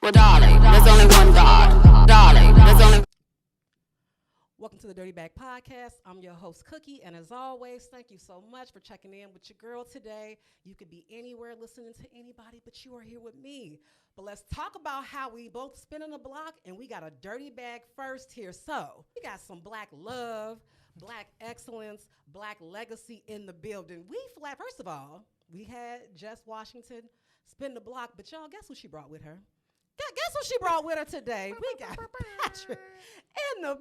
Well, darling, there's only one God. Darling, there's only. Welcome to the Dirty Bag Podcast. I'm your host, Cookie, and as always, thank you so much for checking in with your girl today. You could be anywhere listening to anybody, but you are here with me. But let's talk about how we both spinning the block, and we got a dirty bag first here. So we got some black love, black excellence, black legacy in the building. First of all, we had Jess Washington spin the block, but y'all, guess what she brought with her? Guess what she brought with her today? We got Patrick in the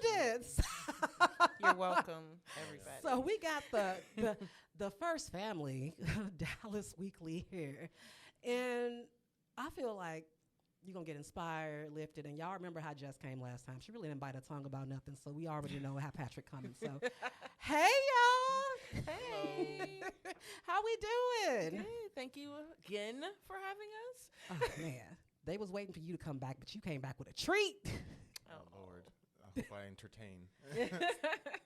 building. You're welcome, everybody. So we got the first family, Dallas Weekly here. And I feel like you're going to get inspired, lifted. And y'all remember how Jess came last time. She really didn't bite her tongue about nothing. So we already know how Patrick coming. So, hey, y'all. Hey. How we doing? Good. Thank you again for having us. Oh, man. They was waiting for you to come back, but you came back with a treat. Oh, Lord. I hope I entertain.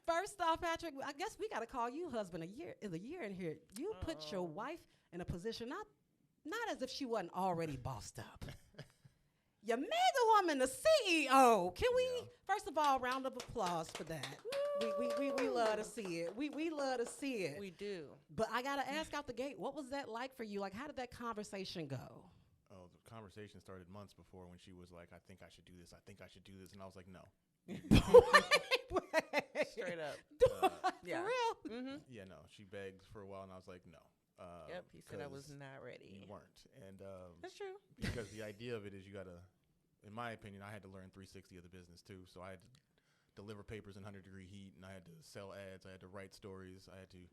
First off, Patrick, I guess we got to call you husband of the year in here. You put your wife in a position, not as if she wasn't already bossed up. You made the woman the CEO. Can we, first of all, round of applause for that? We love to see it. We love to see it. We do. But I got to ask out the gate, what was that like for you? Like, how did that conversation go? Oh, the conversation started months before when she was like, I think I should do this. I think I should do this. And I was like, no. Wait. Straight up. For real? Mm-hmm. Yeah, no. She begged for a while, and I was like, no. Yep, he said I was not ready. You weren't. And That's true. because the idea of it is you got to, in my opinion, I had to learn 360 of the business, too. So I had to deliver papers in 100-degree heat, and I had to sell ads. I had to write stories. I had to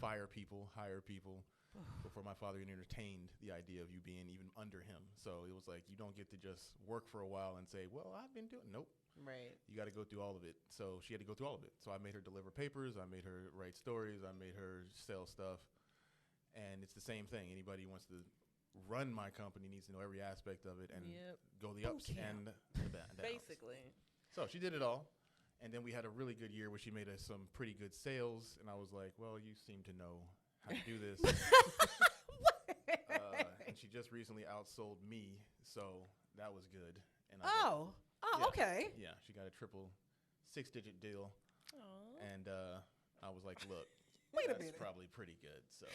fire people, hire people. Before my father even entertained the idea of you being even under him. So it was like, you don't get to just work for a while and say, well, I've been doing, nope. Right. You got to go through all of it. So she had to go through all of it. So I made her deliver papers. I made her write stories. I made her sell stuff. And it's the same thing. Anybody who wants to run my company needs to know every aspect of it and go the ups and the downs. Basically. So she did it all. And then we had a really good year where she made us some pretty good sales. And I was like, well, you seem to know how to do this. And she just recently outsold me, so that was good. And Okay. Yeah, she got a triple 6-digit deal. Aww. And I was like, look, Wait a that's minute. probably pretty good. So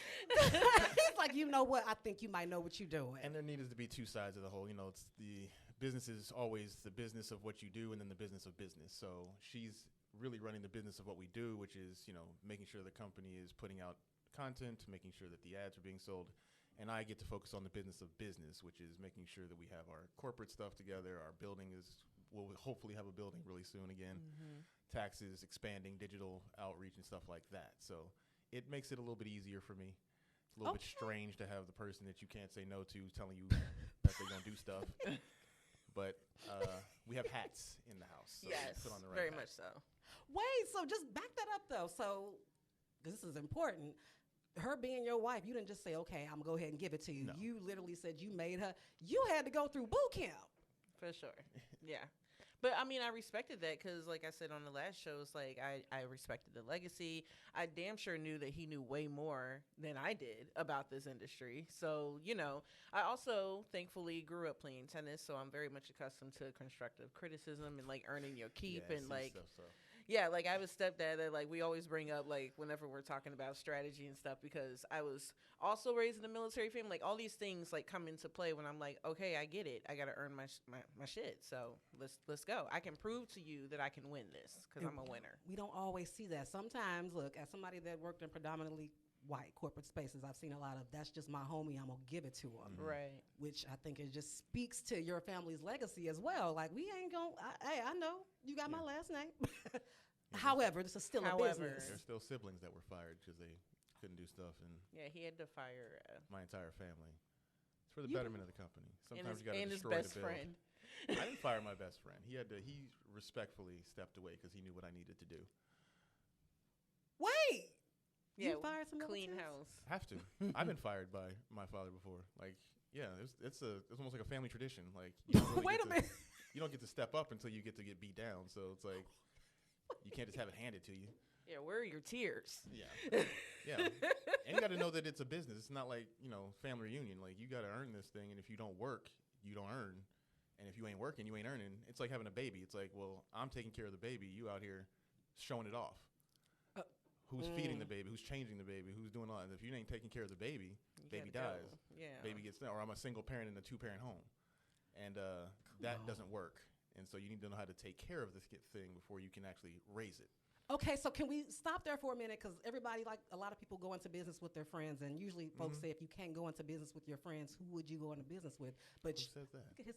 He's like, you know what? I think you might know what you're doing. And there needed to be two sides of the whole. You know, it's the business is always the business of what you do and then the business of business. So she's really running the business of what we do, which is, you know, making sure the company is putting out content, making sure that the ads are being sold. And I get to focus on the business of business, which is making sure that we have our corporate stuff together. Our building we'll hopefully have a building really soon again. Mm-hmm. Taxes, expanding, digital outreach and stuff like that. So it makes it a little bit easier for me. It's a little bit strange to have the person that you can't say no to telling you that they're going to do stuff. But we have hats in the house. So Yes, put on the right very hat. much so. Wait, so just back that up, though. So this is important. Her being your wife, you didn't just say, okay, I'm going to go ahead and give it to you. No. You literally said you made her. You had to go through boot camp. For sure. Yeah. But, I mean, I respected that because, like I said on the last show, it's like I respected the legacy. I damn sure knew that he knew way more than I did about this industry. So, you know, I also, thankfully, grew up playing tennis, so I'm very much accustomed to constructive criticism and, like, earning your keep and, like, stuff, so. yeah, like I have a stepdad that like we always bring up like whenever we're talking about strategy and stuff because I was also raised in a military family. Like all these things like come into play when I'm like, okay, I get it. I got to earn my shit. So let's go. I can prove to you that I can win this because I'm a winner. We don't always see that. Sometimes, look, as somebody that worked in predominantly white corporate spaces, I've seen a lot of that's just my homie, I'm going to give it to him. Right. Which I think it just speaks to your family's legacy as well. Like, we ain't going to, hey, I know you got my last name. However, this is still a business. There's still siblings that were fired because they couldn't do stuff, and Yeah, he had to fire my entire family. It's for the betterment of the company. Sometimes you got to and his destroy best the build. friend. I didn't fire my best friend. He respectfully stepped away because he knew what I needed to do. Wait. Yeah, you fired some clean militants? house. Have to. I've been fired by my father before. Like, yeah, it's almost like a family tradition. Like, you don't really Wait a minute. You don't get to step up until you get beat down. So it's like you can't just have it handed to you. Yeah, where are your tears? Yeah, yeah. And you got to know that it's a business. It's not like family reunion. Like you got to earn this thing, and if you don't work, you don't earn. And if you ain't working, you ain't earning. It's like having a baby. It's like, well, I'm taking care of the baby. You out here showing it off. Who's feeding the baby? Who's changing the baby? Who's doing all that? If you ain't taking care of the baby, baby dies. Yeah. Baby gets or I'm a single parent in a 2-parent home. And that doesn't work. And so you need to know how to take care of this thing before you can actually raise it. Okay, so can we stop there for a minute? Because everybody, like a lot of people go into business with their friends, and usually folks say if you can't go into business with your friends, who would you go into business with? But Who says that? look at his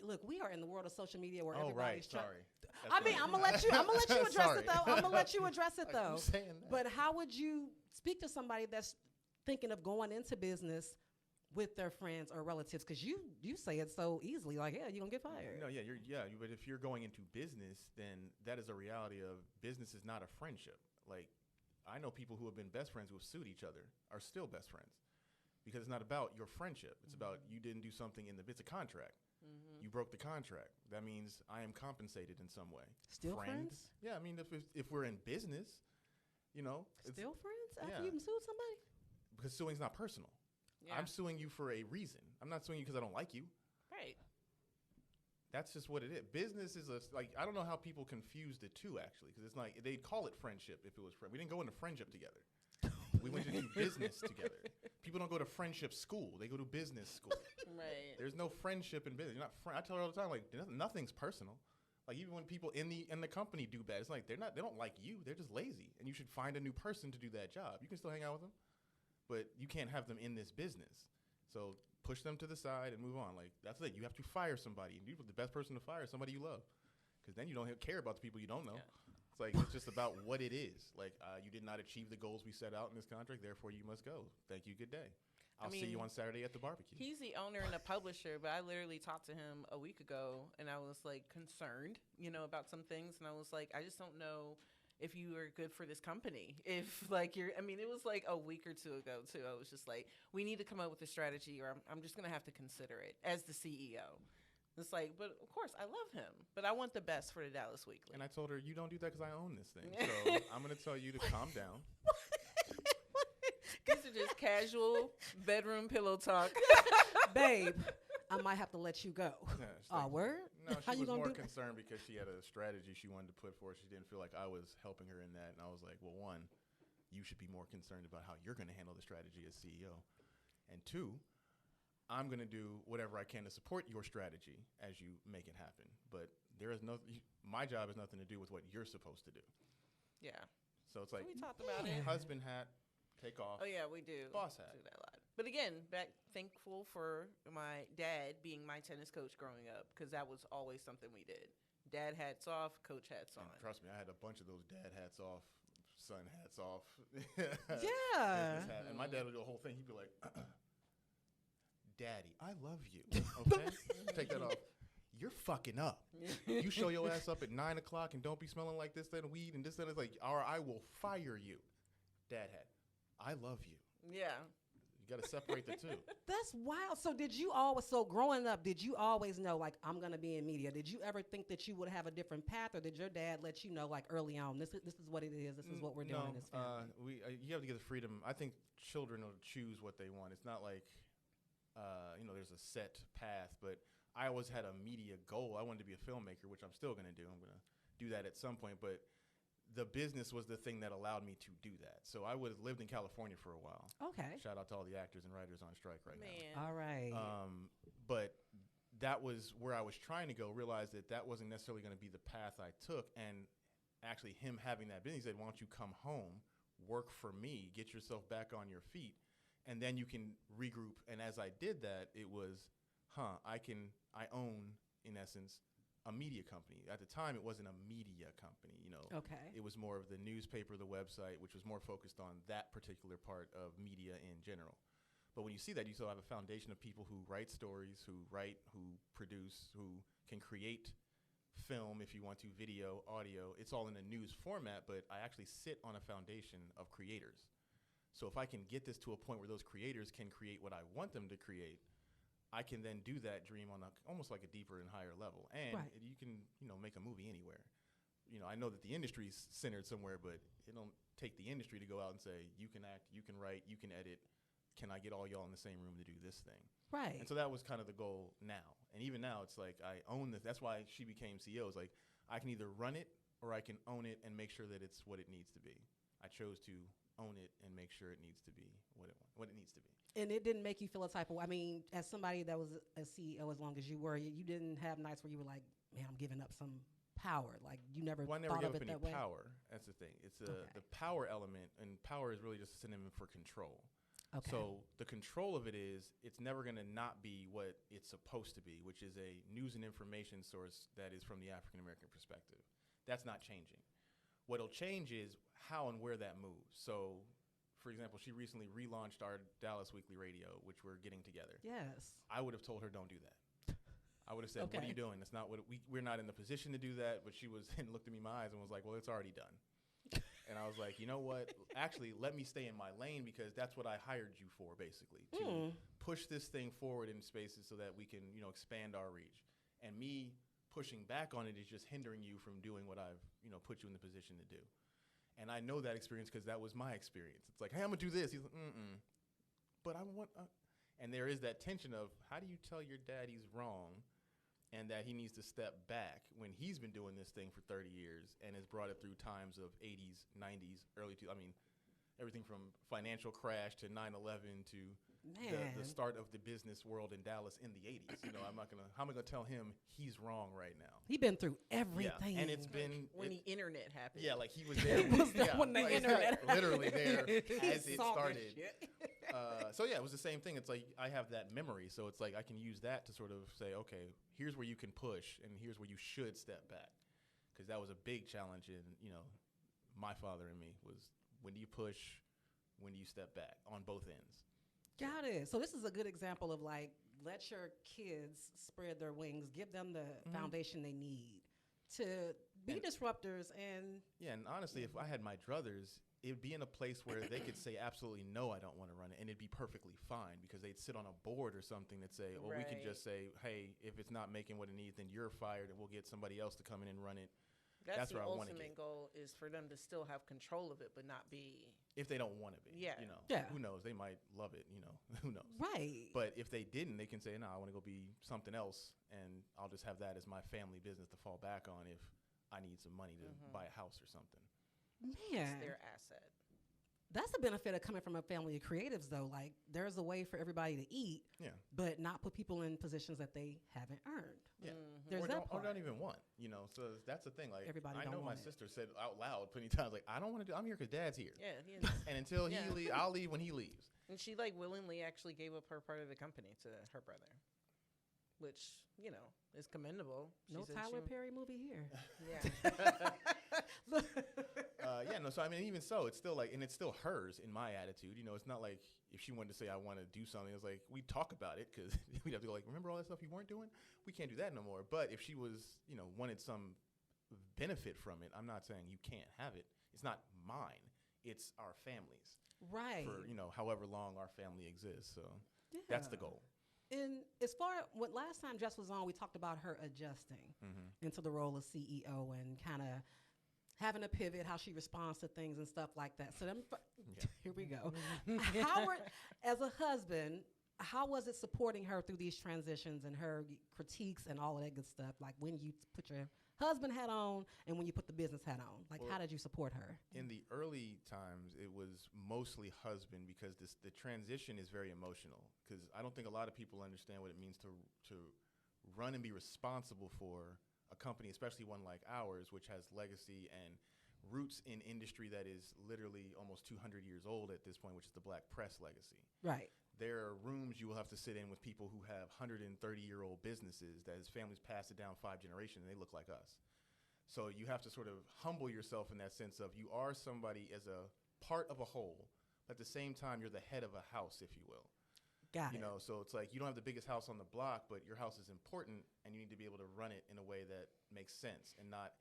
look, we are in the world of social media where Oh, right. everybody's trying. Sorry. I mean, I'm gonna let you address Sorry. it though. I'm gonna let you address it Like, though. who's saying that? But how would you speak to somebody that's thinking of going into business with their friends or relatives? Because you say it so easily, like, yeah, you're gonna get fired. No, but if you're going into business, then that is a reality of business is not a friendship. Like, I know people who have been best friends who have sued each other are still best friends because it's not about your friendship. It's about you didn't do something it's a contract. You broke the contract. That means I am compensated in some way. Still friends? Yeah, I mean, if we're in business, Still friends after yeah. you sued somebody? because suing's not personal. Yeah. I'm suing you for a reason. I'm not suing you because I don't like you. Right. That's just what it is. Business is I don't know how people confuse the two actually, because it's like they'd call it friendship if it was friend. We didn't go into friendship together. We went to do business together. People don't go to friendship school; they go to business school. Right. There's no friendship in business. You're not I tell her all the time, like nothing's personal. Like even when people in the company do bad, it's like they don't like you. They're just lazy, and you should find a new person to do that job. You can still hang out with them, but you can't have them in this business. So push them to the side and move on. Like that's it. You have to fire somebody, and the best person to fire is somebody you love, because then you don't care about the people you don't know. Yeah. It's like it's just about what it is. Like you did not achieve the goals we set out in this contract, therefore you must go. Thank you. Good day. I'll see you on Saturday at the barbecue. He's the owner and the publisher, but I literally talked to him a week ago, and I was like concerned, about some things, and I was like, I just don't know if you are good for this company. If like it was like a week or two ago too. I was just like, we need to come up with a strategy, or I'm just gonna have to consider it as the CEO. It's like, but of course I love him, but I want the best for the Dallas Weekly. And I told her, you don't do that because I own this thing. So I'm going to tell you to calm down. These are just casual bedroom pillow talk. Babe, I might have to let you go. Yeah, it's like- Word? No, How she you was gonna more do that? concerned because she had a strategy she wanted to put forth. She didn't feel like I was helping her in that. And I was like, well, one, you should be more concerned about how you're going to handle the strategy as CEO. And two, I'm going to do whatever I can to support your strategy as you make it happen. But my job has nothing to do with what you're supposed to do. Yeah. So it's like We talked about it. husband hat, take off. Oh yeah, we do. Boss hat. Do that a lot. But again, thankful for my dad being my tennis coach growing up, because that was always something we did. Dad hats off, coach hats on. And trust me, I had a bunch of those dad hats off, son hats off. Yeah. Business hat. And my dad would do a whole thing. He'd be like, Daddy, I love you. Okay? Take that off. You're fucking up. You show your ass up at 9 o'clock and don't be smelling like this, that, and weed, and this, that. It's like, or I will fire you. Dad hat. I love you. Yeah. You got to separate the two. That's wild. So growing up, did you always know, like, I'm going to be in media? Did you ever think that you would have a different path, or did your dad let you know, like, early on, this is what it is, this is what we're doing in this family? You have to get the freedom. I think children will choose what they want. It's not like, there's a set path, but I always had a media goal. I wanted to be a filmmaker, which I'm still going to do. I'm going to do that at some point, but the business was the thing that allowed me to do that. So I would have lived in California for a while. Okay. Shout out to all the actors and writers on strike right Man. All right. but that was where I was trying to go, realized that wasn't necessarily going to be the path I took. And actually him having that business, he said, why don't you come home, work for me, get yourself back on your feet, and then you can regroup. And as I did that, it was, I own, in essence, a media company. At the time, it wasn't a media company, Okay. It was more of the newspaper, the website, which was more focused on that particular part of media in general. But when you see that, you still have a foundation of people who write stories, who produce, who can create film, if you want to, video, audio. It's all in a news format, but I actually sit on a foundation of creators. So if I can get this to a point where those creators can create what I want them to create, I can then do that dream on almost like a deeper and higher level. And Right. you can, make a movie anywhere. I know that the industry's centered somewhere, but it don't take the industry to go out and say, you can act, you can write, you can edit, can I get all y'all in the same room to do this thing? Right. And so that was kind of the goal now. And even now, it's like I own this. That's why she became CEO. It's like I can either run it or I can own it and make sure that it's what it needs to be. I chose to own it and make sure it needs to be what it needs to be. And it didn't make you feel a type of, I mean, as somebody that was a CEO as long as you were, you didn't have nights where you were like, man, I'm giving up some power. Like you never Well, I never thought gave of up it any that way. power. That's the thing. It's Okay. the power element, and power is really just a synonym for control. Okay. So the control of it is it's never going to not be what it's supposed to be, which is a news and information source that is from the African American perspective. That's not changing. What'll change is how and where that moves. So, for example, she recently relaunched our Dallas Weekly Radio, which we're getting together. Yes. I would have told her, don't do that. I would have said, what are you doing? That's not what we're not in the position to do that. But she was and looked at me in my eyes and was like, well, it's already done. And I was like, you know what? Actually, let me stay in my lane because that's what I hired you for, basically, to push this thing forward in spaces so that we can, expand our reach. And me pushing back on it is just hindering you from doing what I've, put you in the position to do. And I know that experience because that was my experience. It's like, hey, I'm going to do this. He's like, but I want, and there is that tension of how do you tell your dad he's wrong and that he needs to step back when he's been doing this thing for 30 years and has brought it through times of 80s, 90s, everything from financial crash to 9/11 to the start of the business world in Dallas in the 80s. How am I gonna tell him he's wrong right now? He been through everything. Yeah, and it's been when the internet happened. Yeah, like he was there. When the internet literally there as it saw started. this shit. So yeah, it was the same thing. It's like I have that memory, so it's like I can use that to sort of say, okay, here's where you can push, and here's where you should step back, because that was a big challenge in my father and me was when do you push, when do you step back on both ends. Got it. So this is a good example of like, let your kids spread their wings, give them the foundation they need to be disruptors. And yeah, and honestly, if I had my druthers, it would be in a place where they could say absolutely no, I don't want to run it, and it'd be perfectly fine because they'd sit on a board or something that say, well, we can just say, hey, if it's not making what it needs, then you're fired, and we'll get somebody else to come in and run it. That's where the I want to ultimate goal is for them to still have control of it, but not be. If they don't want to be, Yeah. Yeah. Who knows? They might love it, who knows? right. But if they didn't, they can say, no, I want to go be something else, and I'll just have that as my family business to fall back on if I need some money to buy a house or something. Man, It's their asset. that's the benefit of coming from a family of creatives, though. Like, there's a way for everybody to eat, but not put people in positions that they haven't earned. Yeah. There's or that don't, or part. don't even want, So that's the thing. Like, Everybody I don't know my want it. sister said out loud plenty of times, like, I don't want to do. I'm here because Dad's here, Yeah. and until he Yeah. leaves, I'll leave when he leaves. And she willingly actually gave up her part of the company to her brother, which is commendable. She No said Tyler she- Perry movie here. Yeah. Yeah, no. So I mean, even so, it's still and it's still hers in my attitude. It's not like if she wanted to say I want to do something, it's like we talk about it because we'd have to go remember all that stuff you weren't doing. We can't do that no more. But if she was, wanted some benefit from it, I'm not saying you can't have it. It's not mine. It's our family's. Right. For however long our family exists. So that's the Yeah. goal. And as far as what last time Jess was on, we talked about her adjusting into the role of CEO and kind of having a pivot, how she responds to things and stuff like that. So here we go. Howard, as a husband, how was it supporting her through these transitions and her critiques and all of that good stuff? Like when you put your husband hat on and when you put the business hat on, how did you support her? In the early times, it was mostly husband because the transition is very emotional. Because I don't think a lot of people understand what it means to run and be responsible for a company, especially one like ours, which has legacy and roots in industry that is literally almost 200 years old at this point, which is the black press legacy. Right. There are rooms you will have to sit in with people who have 130-year-old businesses that his family's passed it down 5 generations, and they look like us. So you have to sort of humble yourself in that sense of you are somebody as a part of a whole, but at the same time, you're the head of a house, if you will. Got it. So it's like you don't have the biggest house on the block, but your house is important, and you need to be able to run it in a way that makes sense and not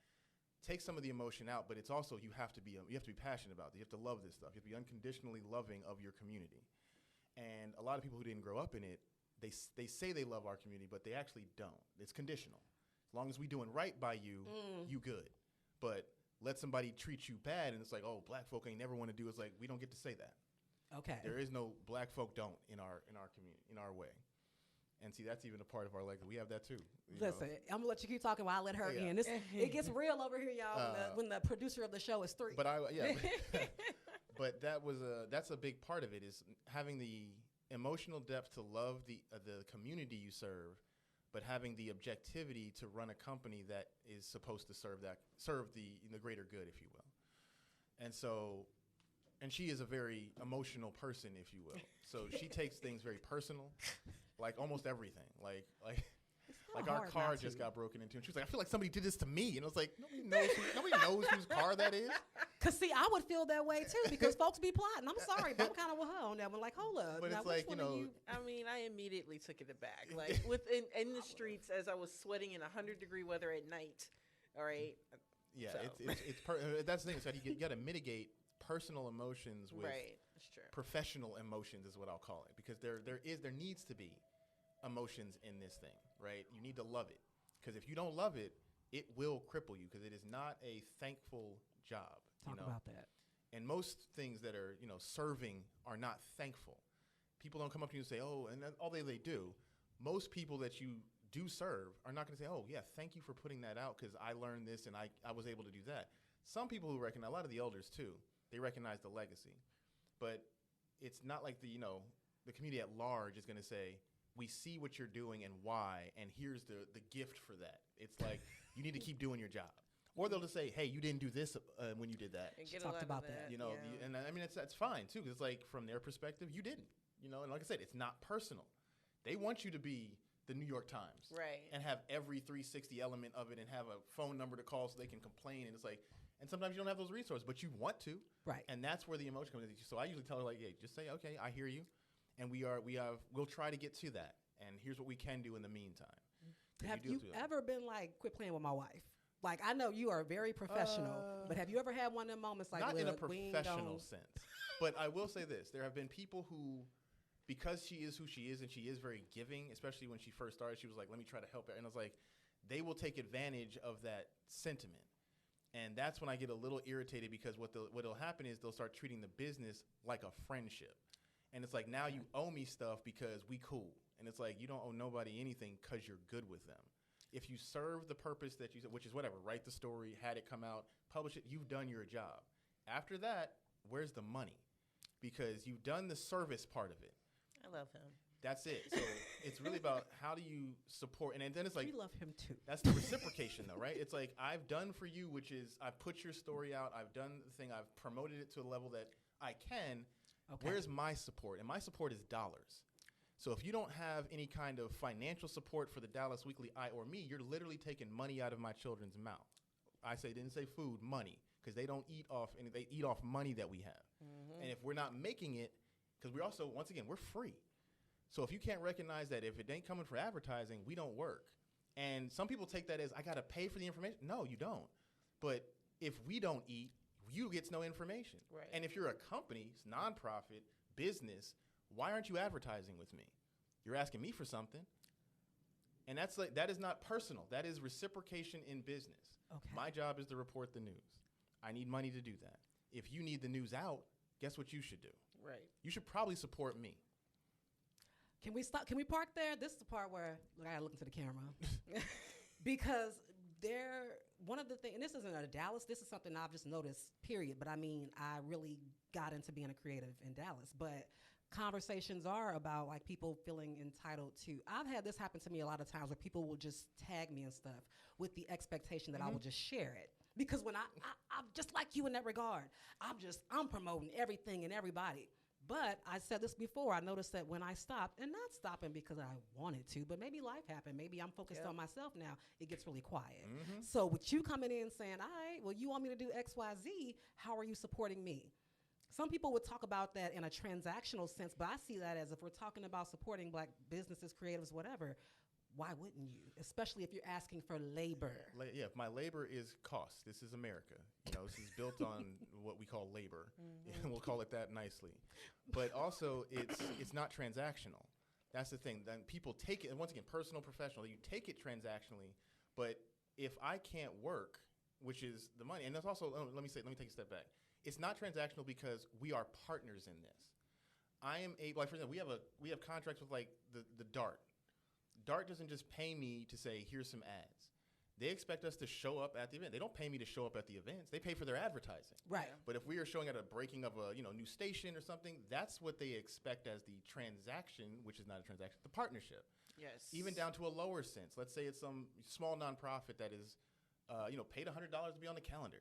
take some of the emotion out. But it's also you have to be passionate about it. You have to love this stuff. You have to be unconditionally loving of your community. And a lot of people who didn't grow up in it, they say they love our community, but they actually don't. It's conditional. As long as we doing right by you, you good. But let somebody treat you bad, and it's like, oh, black folk ain't never want to do. It's like we don't get to say that. Okay. There is no black folk don't in our community, in our way. And see, that's even a part of our legacy. We have that too. Listen, I'm gonna let you keep talking while I let her in. It gets real over here, y'all. When the producer of the show is 3. But but that's a big part of it, is having the emotional depth to love the community you serve, but having the objectivity to run a company that is supposed to serve the greater good, if you will. And so, and she is a very emotional person, if you will. So she takes things very personal, like almost everything. Like our car just got broken into, and she was like, "I feel like somebody did this to me," and I was like, "Nobody knows whose car that is." Cause see, I would feel that way too, because folks be plotting. I'm sorry, but I'm kind of with her on that one. Like, hold up. But now, it's like, I mean, I immediately took it aback. Like in the streets as I was sweating in 100-degree weather at night. All right. Yeah, so. That's the thing. So you got to mitigate personal emotions with That's true. professional emotions, is what I'll call it, because there needs to be emotions in this thing, right? You need to love it, because if you don't love it, it will cripple you, because it is not a thankful job. Talk about that. And most things that are serving are not thankful. People don't come up to you and say, "Oh," and all they do. Most people that you do serve are not going to say, "Oh, yeah, thank you for putting that out because I learned this and I was able to do that." Some people who recognize, a lot of the elders too, they recognize the legacy. But it's not like the community at large is going to say, "We see what you're doing and why, and here's the gift for that." It's like, you need to keep doing your job. Or they'll just say, "Hey, you didn't do this when you did that." She talked about that. And I mean, that's fine too, because it's like, from their perspective, you didn't. And like I said, it's not personal. They want you to be the New York Times, right? And have every 360 element of it, and have a phone number to call so they can complain. And it's like, and sometimes you don't have those resources, but you want to, right? And that's where the emotion comes in. So I usually tell her, like, "Hey, just say, okay, I hear you, and we'll try to get to that. And here's what we can do in the meantime." Have you ever been like, "Quit playing with my wife"? Like, I know you are very professional, but have you ever had one of them moments like, not in a professional sense? But I will say this: there have been people who, because she is who she is and she is very giving, especially when she first started, she was like, "Let me try to help her," and I was like, they will take advantage of that sentiment. And that's when I get a little irritated, because what'll happen is they'll start treating the business like a friendship. And it's like, now you owe me stuff because we cool. And it's like, you don't owe nobody anything because you're good with them. If you serve the purpose that you said, which is whatever, write the story, had it come out, publish it, you've done your job. After that, where's the money? Because you've done the service part of it. I love him. That's it. So it's really about, how do you support, and then it's like, we love him too. That's the reciprocation though, right? It's like, I've done for you, which is I've put your story out, I've done the thing, I've promoted it to a level that I can. Okay. Where's my support? And my support is dollars. So if you don't have any kind of financial support for the Dallas Weekly, I or me, you're literally taking money out of my children's mouth. Didn't say food, money, because they don't eat off, and they eat off money that we have. Mm-hmm. And if we're not making it, because we're also, once again, we're free. So if you can't recognize that if it ain't coming for advertising, we don't work. And some people take that as, I got to pay for the information. No, you don't. But if we don't eat, you get no information. Right. And if you're a company, nonprofit, business, why aren't you advertising with me? You're asking me for something. And that's like, that is not personal. That is reciprocation in business. Okay. My job is to report the news. I need money to do that. If you need the news out, guess what you should do? Right. You should probably support me. Can we stop? Can we park there? This is the part where I gotta look into the camera. Because one of the things, and this isn't a Dallas, this is something I've just noticed, period. But I mean, I really got into being a creative in Dallas. But conversations are about like people feeling entitled to. I've had this happen to me a lot of times where people will just tag me and stuff with the expectation that I will just share it. Because when I'm just like you in that regard, I'm promoting everything and everybody. But I said this before, I noticed that when I stopped, and not stopping because I wanted to, but maybe life happened. Maybe I'm focused on myself now. It gets really quiet. Mm-hmm. So with you coming in saying, all right, well, you want me to do X, Y, Z, how are you supporting me? Some people would talk about that in a transactional sense, but I see that as if we're talking about supporting black businesses, creatives, whatever, why wouldn't you? Especially if you're asking for labor. My labor is cost. This is America. This is built on what we call labor. Mm-hmm. We'll call it that nicely. But also, it's not transactional. That's the thing. Then people take it, and once again, personal, professional, you take it transactionally, but if I can't work, which is the money, and that's also, let me take a step back. It's not transactional because we are partners in this. I am able, like for example, we have contracts with like the Dart. Dart doesn't just pay me to say, here's some ads. They expect us to show up at the event. They don't pay me to show up at the events. They pay for their advertising. Right. But if we are showing at a breaking of a new station or something, that's what they expect as the transaction, which is not a transaction, the partnership. Yes. Even down to a lower sense. Let's say it's some small nonprofit that is, paid $100 to be on the calendar.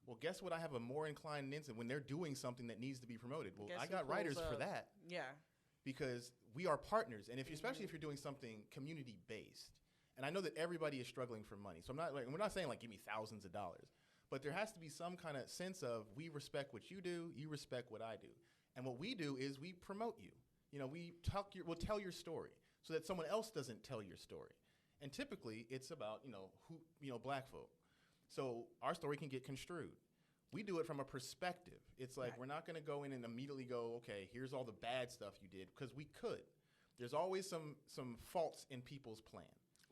Well, guess what? I have a more inclined instant when they're doing something that needs to be promoted. Well, Guess I who got pulls writers for up? that Yeah. because we are partners. And especially if you're doing something community based. And I know that everybody is struggling for money. So we're not saying like give me thousands of dollars, but there has to be some kind of sense of we respect what you do, you respect what I do. And what we do is we promote you. We'll tell your story so that someone else doesn't tell your story. And typically it's about, black folk. So our story can get construed. We do it from a perspective. It's like we're not going to go in and immediately go, okay, here's all the bad stuff you did, because we could. There's always some faults in people's plan.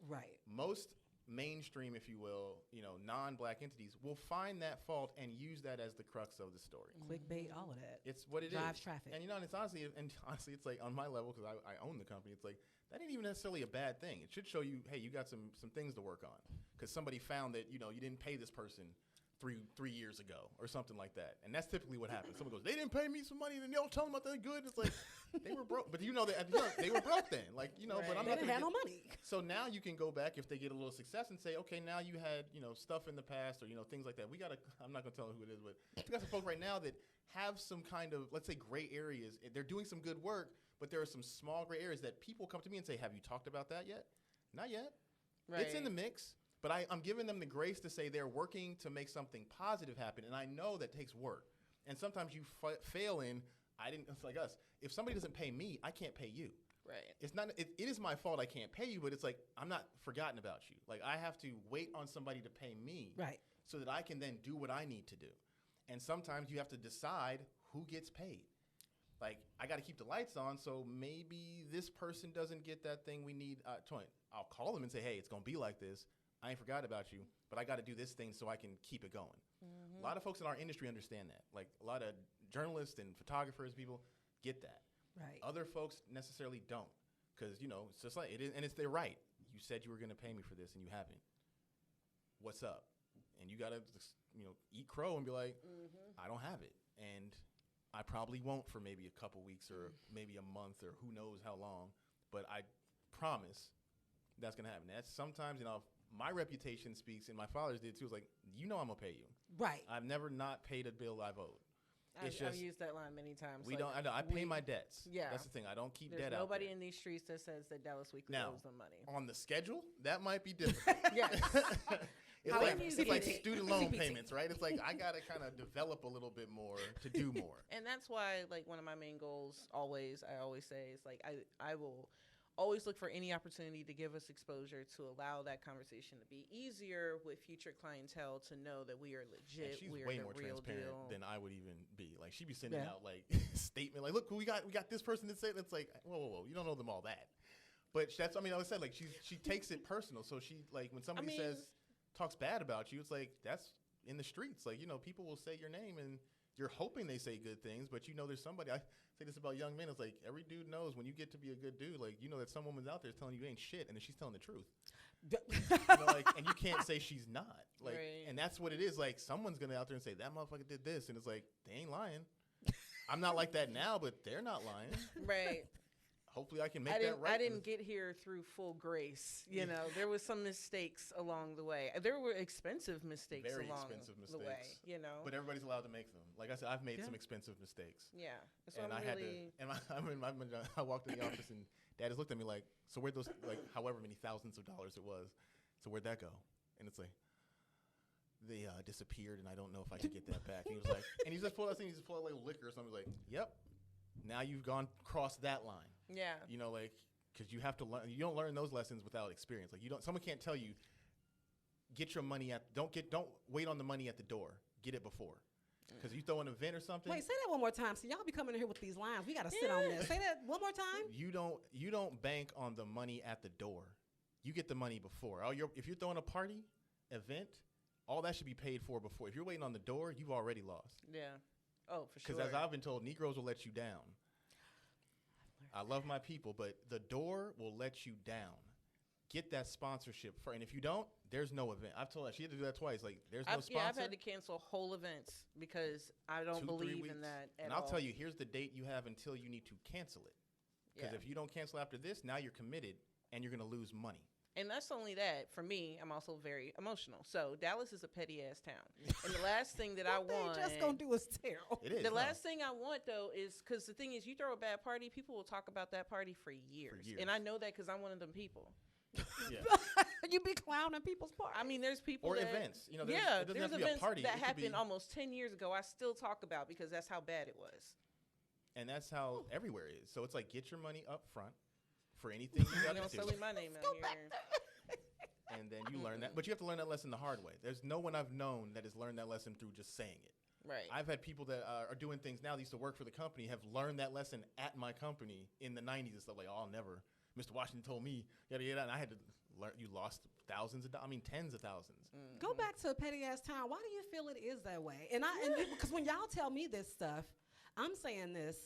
Right. Most mainstream, if you will, non-black entities will find that fault and use that as the crux of the story. Clickbait, all of that. It's what it Drives is. traffic. And it's honestly, it's like on my level, because I own the company, it's like that ain't even necessarily a bad thing. It should show you, hey, you got some things to work on, because somebody found that you didn't pay this person 3 years ago or something like that. And that's typically what happens. Someone goes, they didn't pay me some money, and they'll tell them about that good. It's like they were broke, but they were broke then. Like Right. but I'm They not didn't gonna have no get- money. So now you can go back if they get a little success and say, okay, now you had, stuff in the past or, things like that. I'm not going to tell who it is, but we got some folks right now that have some kind of, let's say, gray areas. They're doing some good work, but there are some small gray areas that people come to me and say, have you talked about that yet? Not yet. Right. It's in the mix, but I'm giving them the grace to say they're working to make something positive happen. And I know that takes work. And sometimes you fail in, it's like us. If somebody doesn't pay me, I can't pay you. Right. It's not. It is my fault I can't pay you, but it's like I'm not forgotten about you. Like I have to wait on somebody to pay me, Right. so that I can then do what I need to do. And sometimes you have to decide who gets paid. Like I got to keep the lights on, so maybe this person doesn't get that thing we need. I'll call them and say, hey, it's gonna be like this. I ain't forgot about you, but I got to do this thing so I can keep it going. A lot of folks in our industry understand that. Like a lot of journalists and photographers, people get that. Right. Other folks necessarily don't, because it's just like it is, and it's their right. You said you were going to pay me for this, and you haven't. What's up? And you got to eat crow and be like, I don't have it, and I probably won't for maybe a couple weeks or maybe a month or who knows how long. But I promise that's going to happen. That's sometimes my reputation speaks, and my father's did too. It's like I'm gonna pay you. Right. I've never not paid a bill I've owed. It's I've just used that line many times. we like, don't. I pay my debts. Yeah. That's the thing. I don't keep There's debt out nobody there. in these streets that says that Dallas Weekly Now, owes them money. On the schedule, that might be different. Yes. It's However like, you it's get like it. student loan CPT. payments, right? It's like I gotta kind of develop a little bit more to do more. And that's why, like, one of my main goals I always say is, like, I will always look for any opportunity to give us exposure to allow that conversation to be easier with future clientele to know that we are And legit, she's we are way the more real transparent deal. than I would even be. Like she'd be sending Yeah. out like statement, like, look, we got this person that said. It's like, whoa, you don't know them all that. But that's, I always said, like she takes it personal. So she, like, when somebody talks bad about you, it's like that's in the streets. Like, people will say your name and you're hoping they say good things, but there's somebody. I say this about young men. It's like every dude knows when you get to be a good dude, like, that some woman's out there telling you ain't shit, and then she's telling the truth. And you can't say she's not. Like, Right. and that's what it is. Like, someone's gonna out there and say that motherfucker did this, and it's like they ain't lying. I'm not like that now, but they're not lying. Right. Hopefully, I can make I that right. I didn't get here through full grace. There was some mistakes along the way. There were expensive mistakes Very along expensive the way. mistakes. But everybody's allowed to make them. Like I said, I've made Yeah. some expensive mistakes. Yeah. So And I'm I had really, to, and I walked in the office and Dad just looked at me like, so where'd those, like, however many thousands of dollars it was, so where'd that go? And it's like, they disappeared, and I don't know if I can get that back. And he was like, and he just pulled out like liquor or something. He was like, yep, now you've gone across that line. yeah. Because you have to learn. You don't learn those lessons without experience. Like someone can't tell you, get your money don't wait on the money at the door. Get it before. Because you throw an event or something. Wait, say that one more time. So y'all be coming in here with these lines. We got to sit on this. Say that one more time. You don't bank on the money at the door. You get the money before. If you're throwing a party, event, all that should be paid for before. If you're waiting on the door, you've already lost. Yeah. Oh, for sure. Because as I've been told, Negroes will let you down. I love my people, but the door will let you down. Get that sponsorship for, and if you don't, there's no event. I've told her she had to do that twice. Like, there's no sponsor. Yeah, I've had to cancel whole events because I don't 2-3 believe weeks. in that at And all. I'll tell you, here's the date you have until you need to cancel it. Because Yeah. if you don't cancel after this, now you're committed and you're going to lose money. And that's only that. For me, I'm also very emotional. So Dallas is a petty ass town. And the last thing that I want, just gonna do is terrible. It is. the last thing I want though is because the thing is, you throw a bad party, people will talk about that party for years. And I know that because I'm one of them people. Yeah. You be clowning people's parties. I mean, there's people Or that, events. You know, yeah, it doesn't there's have to be a events party. that It could happened be- almost 10 years ago. I still talk about because that's how bad it was. And that's how everywhere is. So it's like, get your money up front for anything you got You know, to do. selling my name out here. And then you learn that. But you have to learn that lesson the hard way. There's no one I've known that has learned that lesson through just saying it. Right. I've had people that are doing things now that used to work for the company have learned that lesson at my company in the 90s and stuff like, oh, I'll never. Mr. Washington told me, yada, yada. And I had to learn. You lost thousands of dollars. I mean, tens of thousands. Go back to a petty ass town. Why do you feel it is that way? And because when y'all tell me this stuff, I'm saying this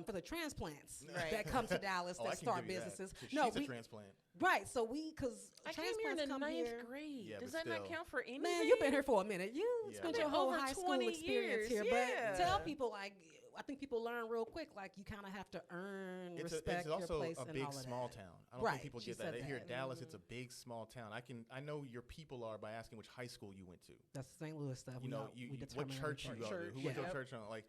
for the transplants Right. that come to Dallas Oh, I that can start give you that, businesses. 'cause No, she's a transplant. right. So because I came here in the come 9th here. grade. Yeah, Does but that not still. count for anything? Man, you've been here for a minute. You Yeah. spent I've your been whole over high school 20 experience years, here. yeah. But tell people, like, I think people learn real quick, like, you kind of have to earn respect, It's also your place, a and big all of small that. town. I don't Right, think people she get that. said They hear that. Dallas, it's a big small town. I know your people are by asking which high school you went to. That's St. Louis stuff. You know, what church you go to, who went to Yeah. a church on, like,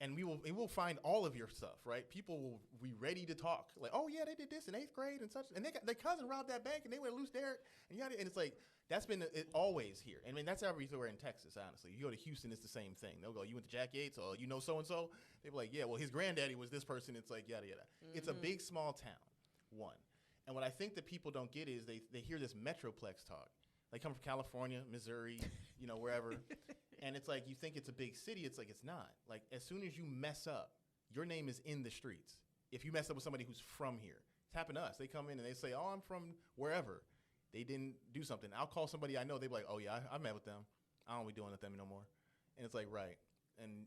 and we'll find all of your stuff, right? People will be ready to talk, like, oh yeah, they did this in 8th grade and such, and their cousin robbed that bank and they went loose Derek, and and it's like that's been always here. I mean, that's everywhere in Texas, honestly. You go to Houston, it's the same thing. They'll go, you went to Jack Yates, or you know so and so. They're like, yeah, well his granddaddy was this person. It's like yada yada. It's a big small town, one. And what I think that people don't get is they hear this metroplex talk. They come from California, Missouri, you know, wherever. And it's like, you think it's a big city. It's like, it's not. Like, as soon as you mess up, your name is in the streets. If you mess up with somebody who's from here. It's happened to us. They come in and they say, oh, I'm from wherever. They didn't do something. I'll call somebody I know. They'll be like, oh, yeah, I met with them. I don't be doing with them no more. And it's like, right.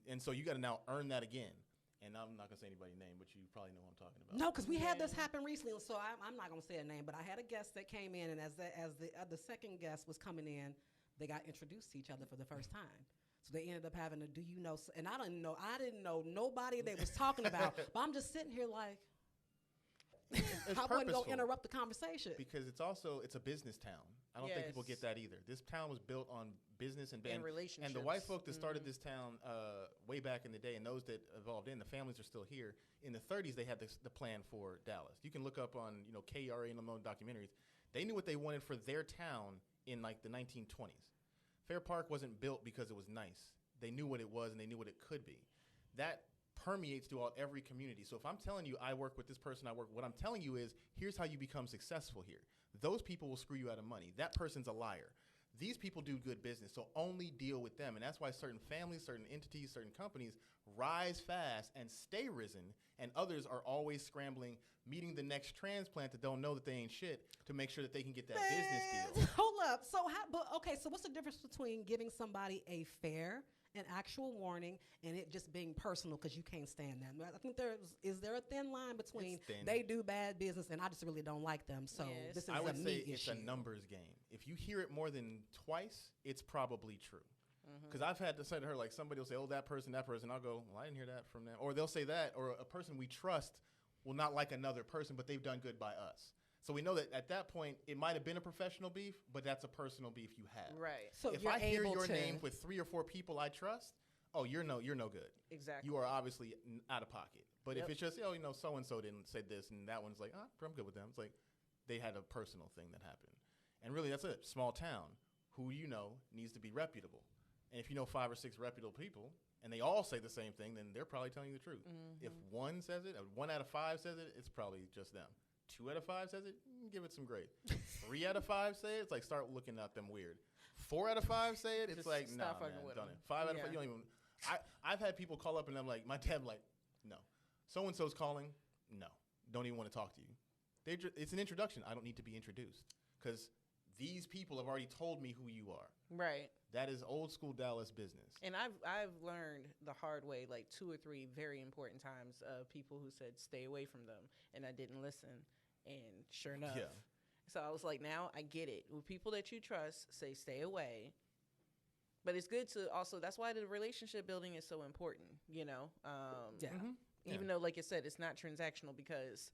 And so you got to now earn that again. And I'm not going to say anybody's name, but you probably know who I'm talking about. No, because we had this happen recently, so I'm not going to say a name, but I had a guest that came in, and as the second guest was coming in, they got introduced to each other for the first time. So they ended up having a, do you know, and I didn't know nobody they was talking about, but I'm just sitting here like, It's I wasn't going purposeful. to interrupt the conversation. Because it's a business town. I don't think people get that either. This town was built on business and relationships. And the white folk that started this town way back in the day, and those that evolved in, the families are still here. In the 30s, they had the plan for Dallas. You can look up on KRA and Lamone documentaries. They knew what they wanted for their town in like the 1920s. Fair Park wasn't built because it was nice. They knew what it was and they knew what it could be. That permeates throughout every community. So if I'm telling you I work with this person, what I'm telling you is here's how you become successful here. Those people will screw you out of money. That person's a liar. These people do good business, so only deal with them. And that's why certain families, certain entities, certain companies rise fast and stay risen, and others are always scrambling, meeting the next transplant that don't know that they ain't shit to make sure that they can get that business deal. Hold up. So so what's the difference between giving somebody a fair and actual warning and it just being personal because you can't stand them? I think is there a thin line between thin. they do bad business and I just really don't like them. So Yes. this is I would a say me it's issue. a numbers game. If you hear it more than twice, it's probably true. Because I've had to say to her, like, somebody will say, oh, that person. I'll go, well, I didn't hear that from them. Or they'll say that, or a person we trust will not like another person, but they've done good by us. So we know that at that point, it might have been a professional beef, but that's a personal beef you have. Right. So If you're I hear able your to, name with 3 or 4 people I trust, oh, you're no good. Exactly. You are obviously out of pocket. But Yep. if it's just, so-and-so didn't say this, and that one's like, I'm good with them. It's like they had a personal thing that happened. And really, that's it. Small town. Who you know needs to be reputable. And if you know 5 or 6 reputable people, and they all say the same thing, then they're probably telling you the truth. If one says it, 1 out of 5 says it, it's probably just them. 2 out of 5 says it, give it some grade. 3 out of 5 say it, it's like start looking at them weird. 4 out of 5 say it, it's Just like, nah, stop fucking man, with done them. it. 5 out of Yeah. 5, you don't even. I've had people call up and I'm like, my dad like, no. So-and-so's calling, no. Don't even want to talk to you. It's an introduction. I don't need to be introduced because these people have already told me who you are. Right. That is old school Dallas business. And I've learned the hard way, like 2 or 3 very important times of people who said stay away from them, and I didn't listen. And sure enough, so I was like, now I get it. With people that you trust, say stay away. But it's good to also. That's why the relationship building is so important. You know, even though, like I said, it's not transactional, because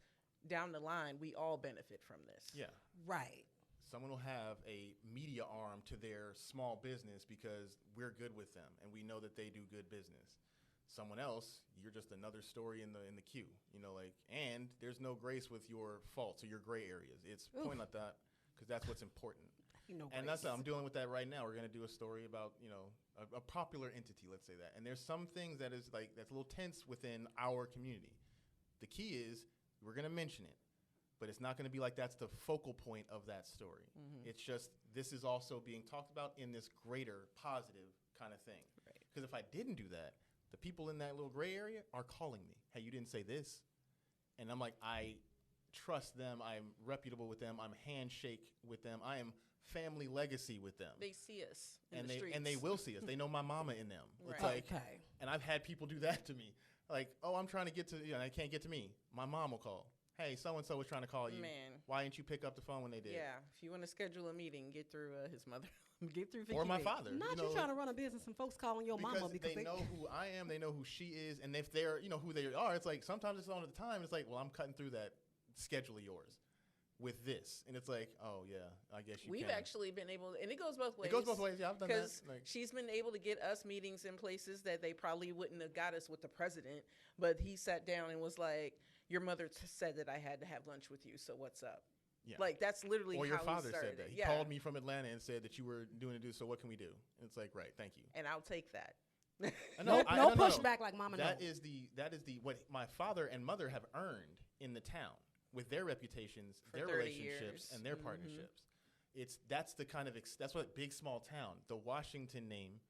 down the line we all benefit from this. Yeah. Right. Someone will have a media arm to their small business because we're good with them and we know that they do good business. Someone else, you're just another story in the queue, you know, like, and there's no grace with your faults or your gray areas. It's point like that because that's what's important. And that's I'm dealing with that right now. We're going to do a story about, you know, a popular entity, let's say that. And there's some things that is like, that's a little tense within our community. The key is we're going to mention it. But it's not going to be like that's the focal point of that story. It's just this is also being talked about in this greater positive kind of thing. Because if I didn't do that, the people in that little gray area are calling me. Hey, you didn't say this. And I'm like, I trust them. I'm reputable with them. I'm handshake with them. I am family legacy with them. They see us in the streets. And they will see us. They know my mama in them. It's like, and I've had people do that to me. Like, oh, I'm trying to get to, you know, I can't get to me. My mom will call. Hey, so-and-so was trying to call you. Man. Why didn't you pick up the phone when they did? Yeah. If you want to schedule a meeting, get through his mother. Get through Vicky. Or my father. Not you trying to run a business and folks calling your mama because they know who I am. They know who she is. And if they're, you know, who they are, it's like sometimes it's on at the time. It's like, well, I'm cutting through that schedule of yours with this. And it's like, oh, yeah, I guess We've actually been able to, and it goes both ways. It goes both ways. Yeah, I've done that. Because she's been able to get us meetings in places that they probably wouldn't have got us with the president. But he sat down and was like, your mother said that I had to have lunch with you, so what's up? Yeah. Like, that's literally how he started. Or your father said that. He called me from Atlanta and said that you were doing so what can we do? And it's like, right, thank you. And I'll take that. No pushback like mama that is the what my father and mother have earned in the town with their reputations, their relationships, and their partnerships. That's the kind of that's what big small town. The Washington name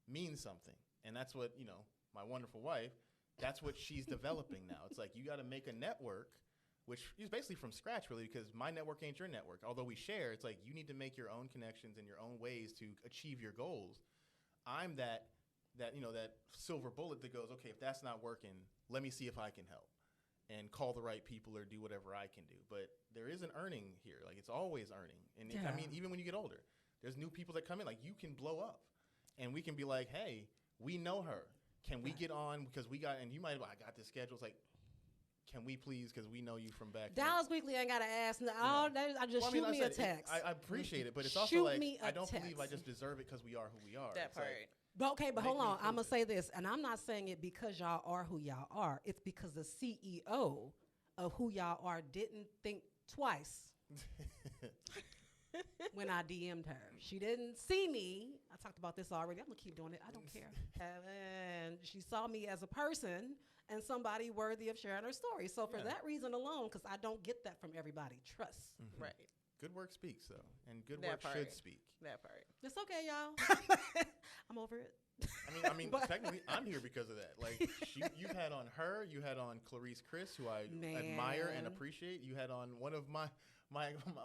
means something. And that's what, you know, my wonderful wife, that's what she's developing now. It's like you got to make a network, which is basically from scratch, really, because my network ain't your network. Although we share, it's like you need to make your own connections and your own ways to achieve your goals. I'm that you know, that silver bullet that goes, okay, if that's not working, let me see if I can help and call the right people or do whatever I can do. But there is an earning here. Like, it's always earning. And I mean, even when you get older, there's new people that come in. Like, you can blow up and we can be like, hey, we know her. Can we get on? Because we got, and you might have, I got this schedule. It's like, can we please? Because we know you from back Dallas Weekly ain't got to ask. I just shoot me a text. I appreciate it, but it's also like, I don't believe I just deserve it because we are who we are. That part. Like, but okay, but hold on. I'm going to say this, and I'm not saying it because y'all are who y'all are. It's because the CEO of who y'all are didn't think twice when I DM'd her. She didn't see me. I talked about this already. I'm going to keep doing it. I don't care. And she saw me as a person and somebody worthy of sharing her story. So for that reason alone, because I don't get that from everybody, trust. Right. Good work speaks, though, and good work should speak. That part. It's okay, y'all. I'm over it. I mean, technically, I'm here because of that. Like, you had on her, you had on Clarice Chris, who I admire and appreciate. You had on one of my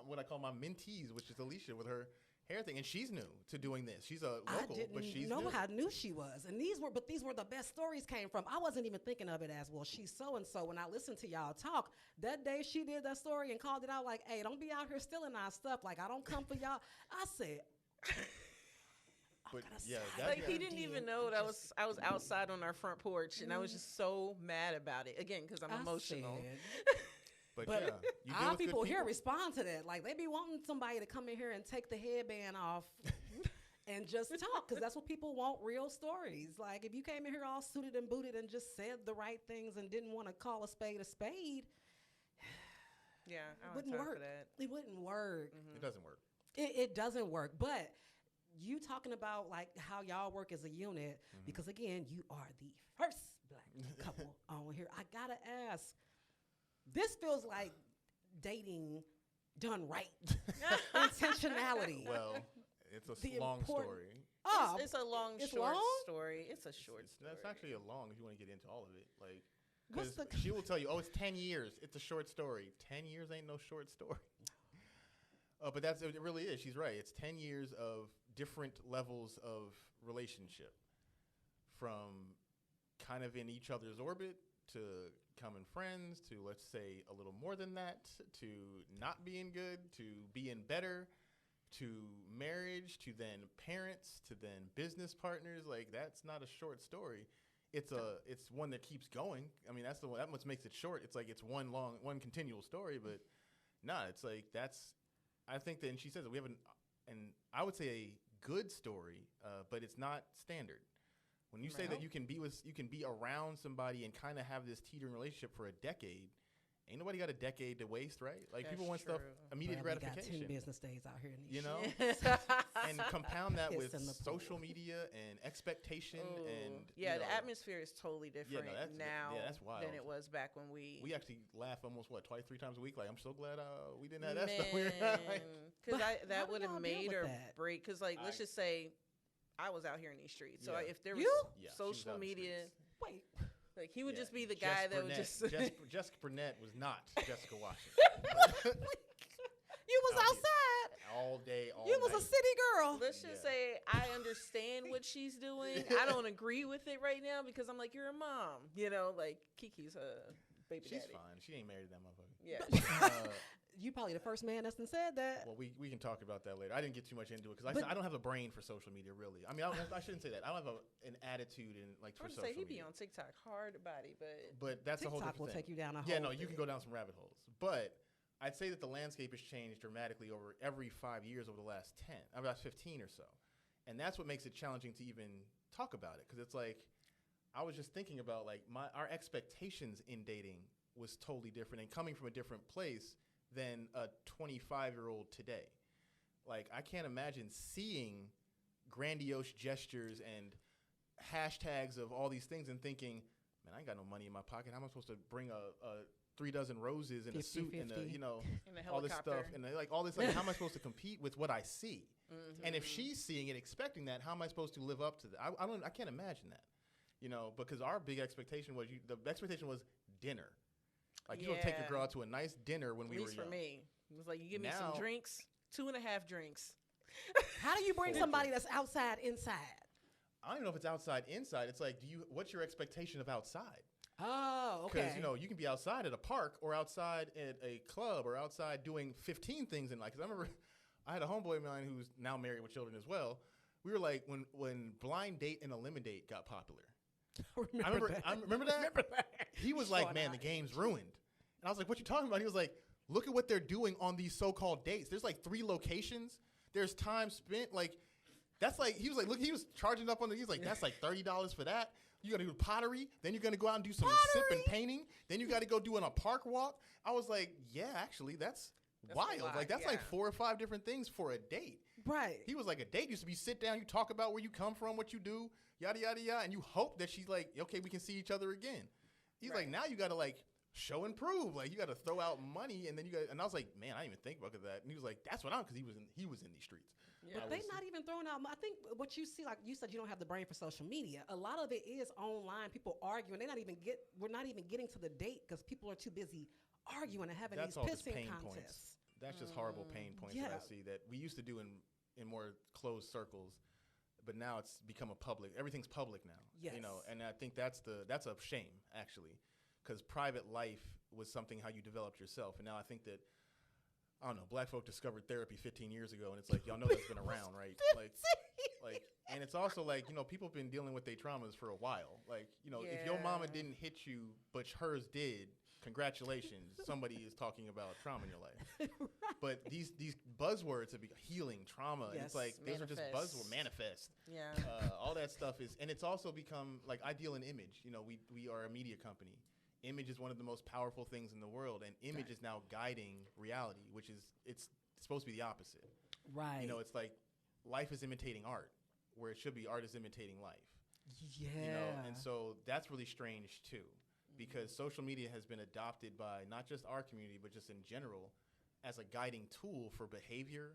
what I call my mentees, which is Alicia, with her hair thing, and she's new to doing this. She's a local, but she's know new. How new she was, and these were the best stories came from. I wasn't even thinking of it as, well, she's so and so. When I listened to y'all talk that day, she did that story and called it out like, "Hey, don't be out here stealing our stuff. Like, I don't come for y'all." I said. But like he didn't even know that I was outside on our front porch, and I was just so mad about it again because I'm emotional. But our people here respond to that. Like, they be wanting somebody to come in here and take the headband off and just talk, because that's what people want, real stories. Like, if you came in here all suited and booted and just said the right things and didn't want to call a spade, yeah, it wouldn't work. It wouldn't work. Mm-hmm. It doesn't work. It doesn't work. But you talking about like how y'all work as a unit, because again, you are the first black couple on here. I gotta ask. This feels like dating done right. Intentionality. Well, it's a long story. It's a long, short story. It's a short story. That's actually a long if you want to get into all of it. Like, because she will tell you, oh, it's 10 years. It's a short story. 10 years ain't no short story. But it really is. She's right. It's 10 years of different levels of relationship, from kind of in each other's orbit to common friends to, let's say, a little more than that, to not being good, to being better, to marriage, to then parents, to then business partners. Like, that's not a short story. It's one that keeps going. I mean, that's that what makes it short. It's like it's one continual story, but it's like I think that, and she says that we have and I would say a good story, but it's not standard. When you say that you can be around somebody and kind of have this teetering relationship for a decade, ain't nobody got a decade to waste, right? Like, That's people want true. stuff immediate Got gratification. 10 business days out here in these You know, and compound that with Piss in the social pool. media and expectation and the atmosphere is totally different now that's wild. than it was back when we actually laugh almost 3 times a week. Like, I'm so glad we didn't have that stuff. Because How that do would have y'all deal made with or that? break. Because let's just say I was out here in these streets, so Yeah. if there was You? Yeah, she was social out in the media, Wait. like he would Yeah, just be the Jess guy that would Burnett- just Jessica Burnett was not Jessica Washington. You was Out here. outside. All day, all You was night. a city girl. Let's just Yeah. say I understand what she's doing. I don't agree with it right now because I'm like, you're a mom, like Kiki's a baby She's daddy. fine. She ain't married to that motherfucker. Yeah. You probably the first man that's done said that. Well, we can talk about that later. I didn't get too much into it because But- I don't have a brain for social media, really. I mean, I shouldn't say that. I don't have an attitude for I'm social say he media. be on TikTok hard body, but But that's a whole TikTok different will thing. take you down a whole Yeah, no, you thing. can go down some rabbit holes. But I'd say that the landscape has changed dramatically over every 5 years over the last 15 or so. And that's what makes it challenging to even talk about it. Because it's like, I was just thinking about, like, our expectations in dating was totally different and coming from a different place than a 25-year-old today. Like, I can't imagine seeing grandiose gestures and hashtags of all these things and thinking, man, I ain't got no money in my pocket. How am I supposed to bring a 3 dozen roses in a 50, suit and 50. in a all this helicopter. stuff and like all this, like, how am I supposed to compete with what I see? Mhm. And if she's seeing it, expecting that, how am I supposed to live up to that? I can't imagine that, because our big expectation was the expectation was dinner. Like, you don't take your Yeah. girl out to a nice dinner when At we were least for young. me, it was like you give me Now- some drinks, 2.5 drinks. How do you bring Full somebody drink. that's outside inside? I don't even know if it's outside, inside. It's like, what's your expectation of outside? Oh, Because okay. you can be outside at a park or outside at a club or outside doing 15 things in life. Because I remember I had a homeboy of mine who's now married with children as well. We were like, when blind date and eliminate got popular. I remember that. Remember that? He was like, Showing man, our the game's ruined. And I was like, what you talking about? He was like, look at what they're doing on these so-called dates. There's like 3 locations. There's time spent. Like, that's like, he was like, look, he was charging up on he's like, that's like $30 for that. You got to do pottery. Then you're going to go out and do some sip and painting. Then you got to go do a park walk. I was like, yeah, actually, that's That's a wild. lot, Like, that's like yeah. 4 or 5 different things for a date. Right. He was like, a date used to be sit down, you talk about where you come from, what you do, yada, yada, yada, and you hope that she's like, okay, we can see each other again. He's like, Right. now you got to like show and prove. Like, you got to throw out money, and then and I was like, man, I didn't even think about that. And he was like, that's what because he was in these streets. Yeah. But they not even throwing out. I think what you see, like you said, you don't have the brain for social media. A lot of it is online. People arguing. We're not even getting to the date because people are too busy arguing and having That's these all just pissing pain contests. points. That's just horrible pain points that I Yeah. see that we used to do in more closed circles, but now it's become everything's public now. Yes. And I think that's a shame, actually, because private life was something how you developed yourself, and now I think that, I don't know, black folk discovered therapy 15 years ago, and it's like, y'all know that's been around, right? Like, and it's also like, people have been dealing with their traumas for a while. Like, if your mama Yeah. didn't hit you, but hers did, congratulations, somebody is talking about trauma in your life. But these buzzwords of healing, trauma, and it's Yes. like, those are just Manifest. buzzwords, manifest. Yeah. All that stuff is, and it's also become like ideal in image. We are a media company. Image is one of the most powerful things in the world, and image is now guiding reality, which is, it's supposed to be the opposite. Right. It's like life is imitating art, where it should be art is imitating life. Yeah. And so that's really strange too, because social media has been adopted by not just our community, but just in general as a guiding tool for behavior,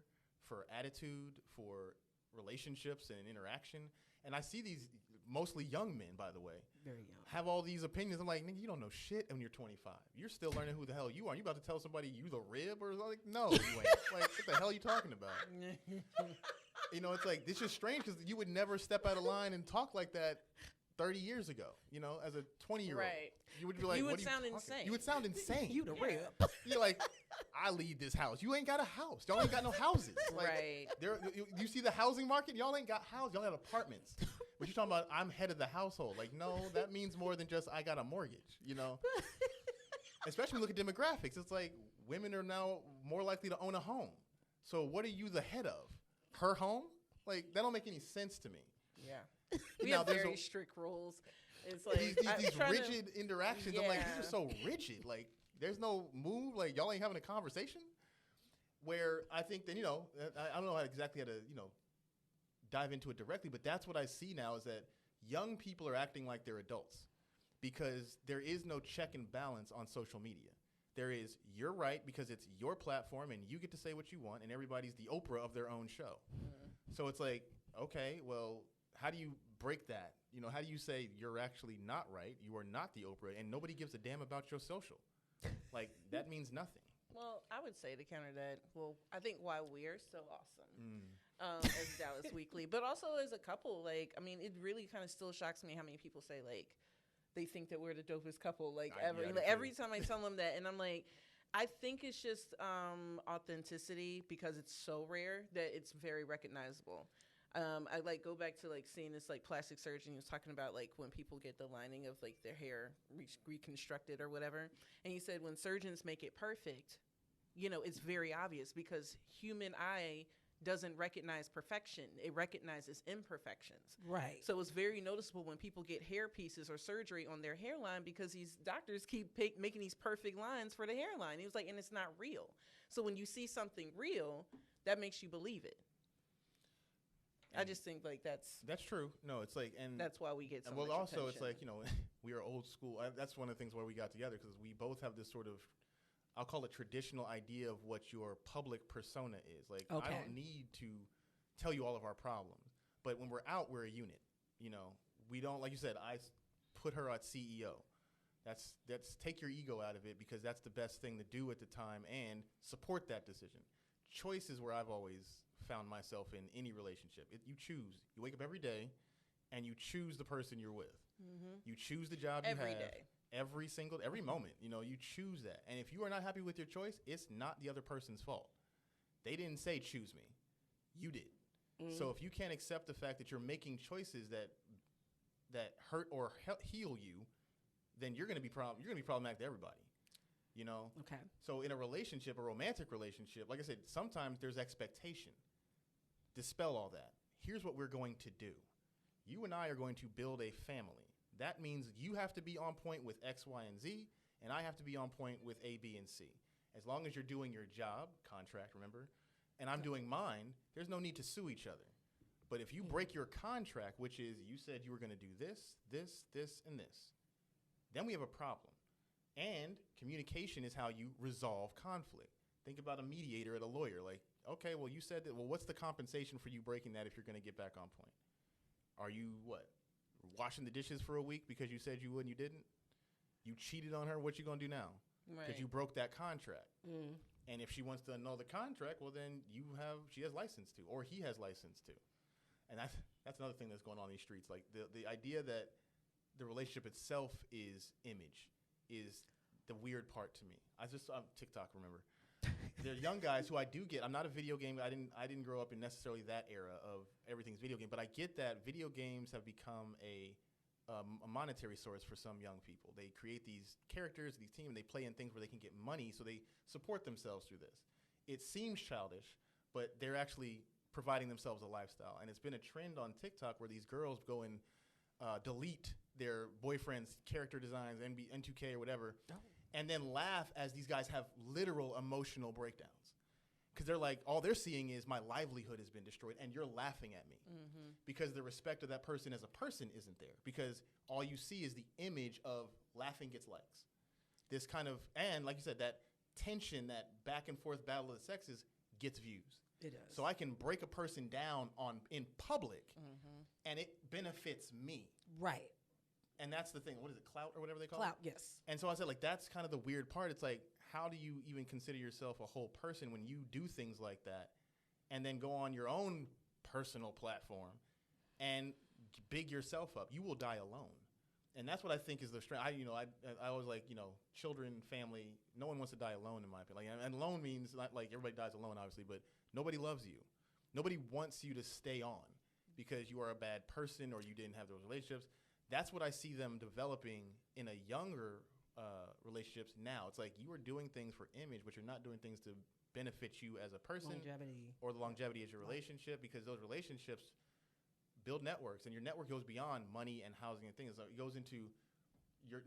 for attitude, for relationships and interaction. And I see these mostly young men, by the way, Very young. have all these opinions. I'm like, nigga, you don't know shit when you're 25. You're still learning who the hell you are. You about to tell somebody you the rib or like, no, you ain't. Like, what the hell are you talking about? You know, it's like, it's just strange because you would never step out of line and talk like that 30 years ago, you know, as a 20-year-old. Right. You would be like, You what would are sound talking? insane. You would sound insane. You the rib. You're like, I lead this house. You ain't got a house. Y'all ain't got no houses. Like, Right. You see the housing market? Y'all ain't got houses. Y'all have apartments. But you talking about I'm head of the household. Like, no, that means more than just I got a mortgage, you know? Especially when you look at demographics. It's like women are now more likely to own a home. So what are you the head of? Her home? Like, that don't make any sense to me. Yeah. We Now, have there's very a- strict rules. It's like These trying to- rigid interactions. I'm like, these are Yeah. so rigid. Like, there's no move. Like, y'all ain't having a conversation. Where I think that, you know, I don't know exactly how to, you know, dive into it directly, but that's what I see now is that young people are acting like they're adults because there is no check and balance on social media. There is, you're right because it's your platform and you get to say what you want and everybody's the Oprah of their own show. So it's like, okay, well, how do you break that? You know, how do you say you're actually not right? You are not the Oprah and nobody gives a damn about your social. Like, that means nothing. Well, I would say to counter that, well, I think why we're so awesome as Dallas Weekly, but also as a couple, like, I mean, it really kind of still shocks me how many people say, like, they think that we're the dopest couple, like, ever. Yeah, Like, every time I tell them that, and I'm like, I think it's just authenticity because it's so rare that it's very recognizable. I like go back to like seeing this like plastic surgeon. He was talking about like when people get the lining of like their hair reconstructed or whatever. And he said when surgeons make it perfect, you know, it's very obvious because human eye doesn't recognize perfection. It recognizes imperfections. Right. So it's very noticeable when people get hair pieces or surgery on their hairline because these doctors keep making these perfect lines for the hairline. He was like, and it's not real. So when you see something real, that makes you believe it. I just think like that's true. No, it's like, and that's why we get so well, much also attention. it's like, you know, we are old school. That's one of the things where we got together because we both have this sort of, I'll call it traditional idea of what your public persona is. Like, I Okay. don't need to tell you all of our problems, but when we're out, we're a unit. You know, we don't, like you said, put her at CEO. That's take your ego out of it because that's the best thing to do at the time and support that decision. Choice is where I've always found myself in any relationship. You choose. You wake up every day and you choose the person you're with. You choose the job you Every have. day. Every moment, you know, you choose that. And if you are not happy with your choice, it's not the other person's fault. They didn't say choose me. You did. So if you can't accept the fact that you're making choices that hurt or heal you, then you're going to be problematic to everybody. You know? Okay. So in a relationship, a romantic relationship, like I said, sometimes there's expectation. Dispel all that. Here's what we're going to do. You and I are going to build a family. That means you have to be on point with X, Y, and Z, and I have to be on point with A, B, and C. As long as you're doing your job, contract, remember, and I'm doing mine, there's no need to sue each other. But if you break your contract, which is you said you were going to do this, and this, then we have a problem. And communication is how you resolve conflict. Think about a mediator and a lawyer. Like, okay, well, you said that. Well, what's the compensation for you breaking that if you're going to get back on point? Are you, washing the dishes for a week because you said you would and you didn't? You cheated on her. What you going to do now? Because you broke that contract. And if she wants to annul the contract, well, then she has license to, or he has license to. And that's another thing that's going on in these streets. Like the idea that the relationship itself is image is the weird part to me. I'm TikTok, remember. There are young guys who I do get. I'm not a video game. I didn't grow up in necessarily that era of everything's video game, but I get that video games have become a monetary source for some young people. They create these characters, these teams, and they play in things where they can get money, so they support themselves through this. It seems childish, but they're actually providing themselves a lifestyle. And it's been a trend on TikTok where these girls go and delete their boyfriend's character designs, N2K or whatever, and then laugh as these guys have literal emotional breakdowns. Because they're like, all they're seeing is my livelihood has been destroyed, and you're laughing at me. Because the respect of that person as a person isn't there. Because all you see is the image of laughing gets likes. And like you said, that tension, that back and forth battle of the sexes gets views. It does. So I can break a person down in public, and it benefits me. Right. And that's the thing. What is it, clout or whatever they call Clout, it? yes. And so I said, like, that's kind of the weird part. It's like, how do you even consider yourself a whole person when you do things like that and then go on your own personal platform and big yourself up? You will die alone. And that's what I think is the strength. I was like, children, family, no one wants to die alone, in my opinion. Like, and alone means not like everybody dies alone, obviously, but nobody loves you. Nobody wants you to stay on because you are a bad person or you didn't have those relationships. That's what I see them developing in a younger relationships now. It's like you are doing things for image, but you're not doing things to benefit you as a person or the longevity of your relationship, because those relationships build networks, and your network goes beyond money and housing and things. So it goes into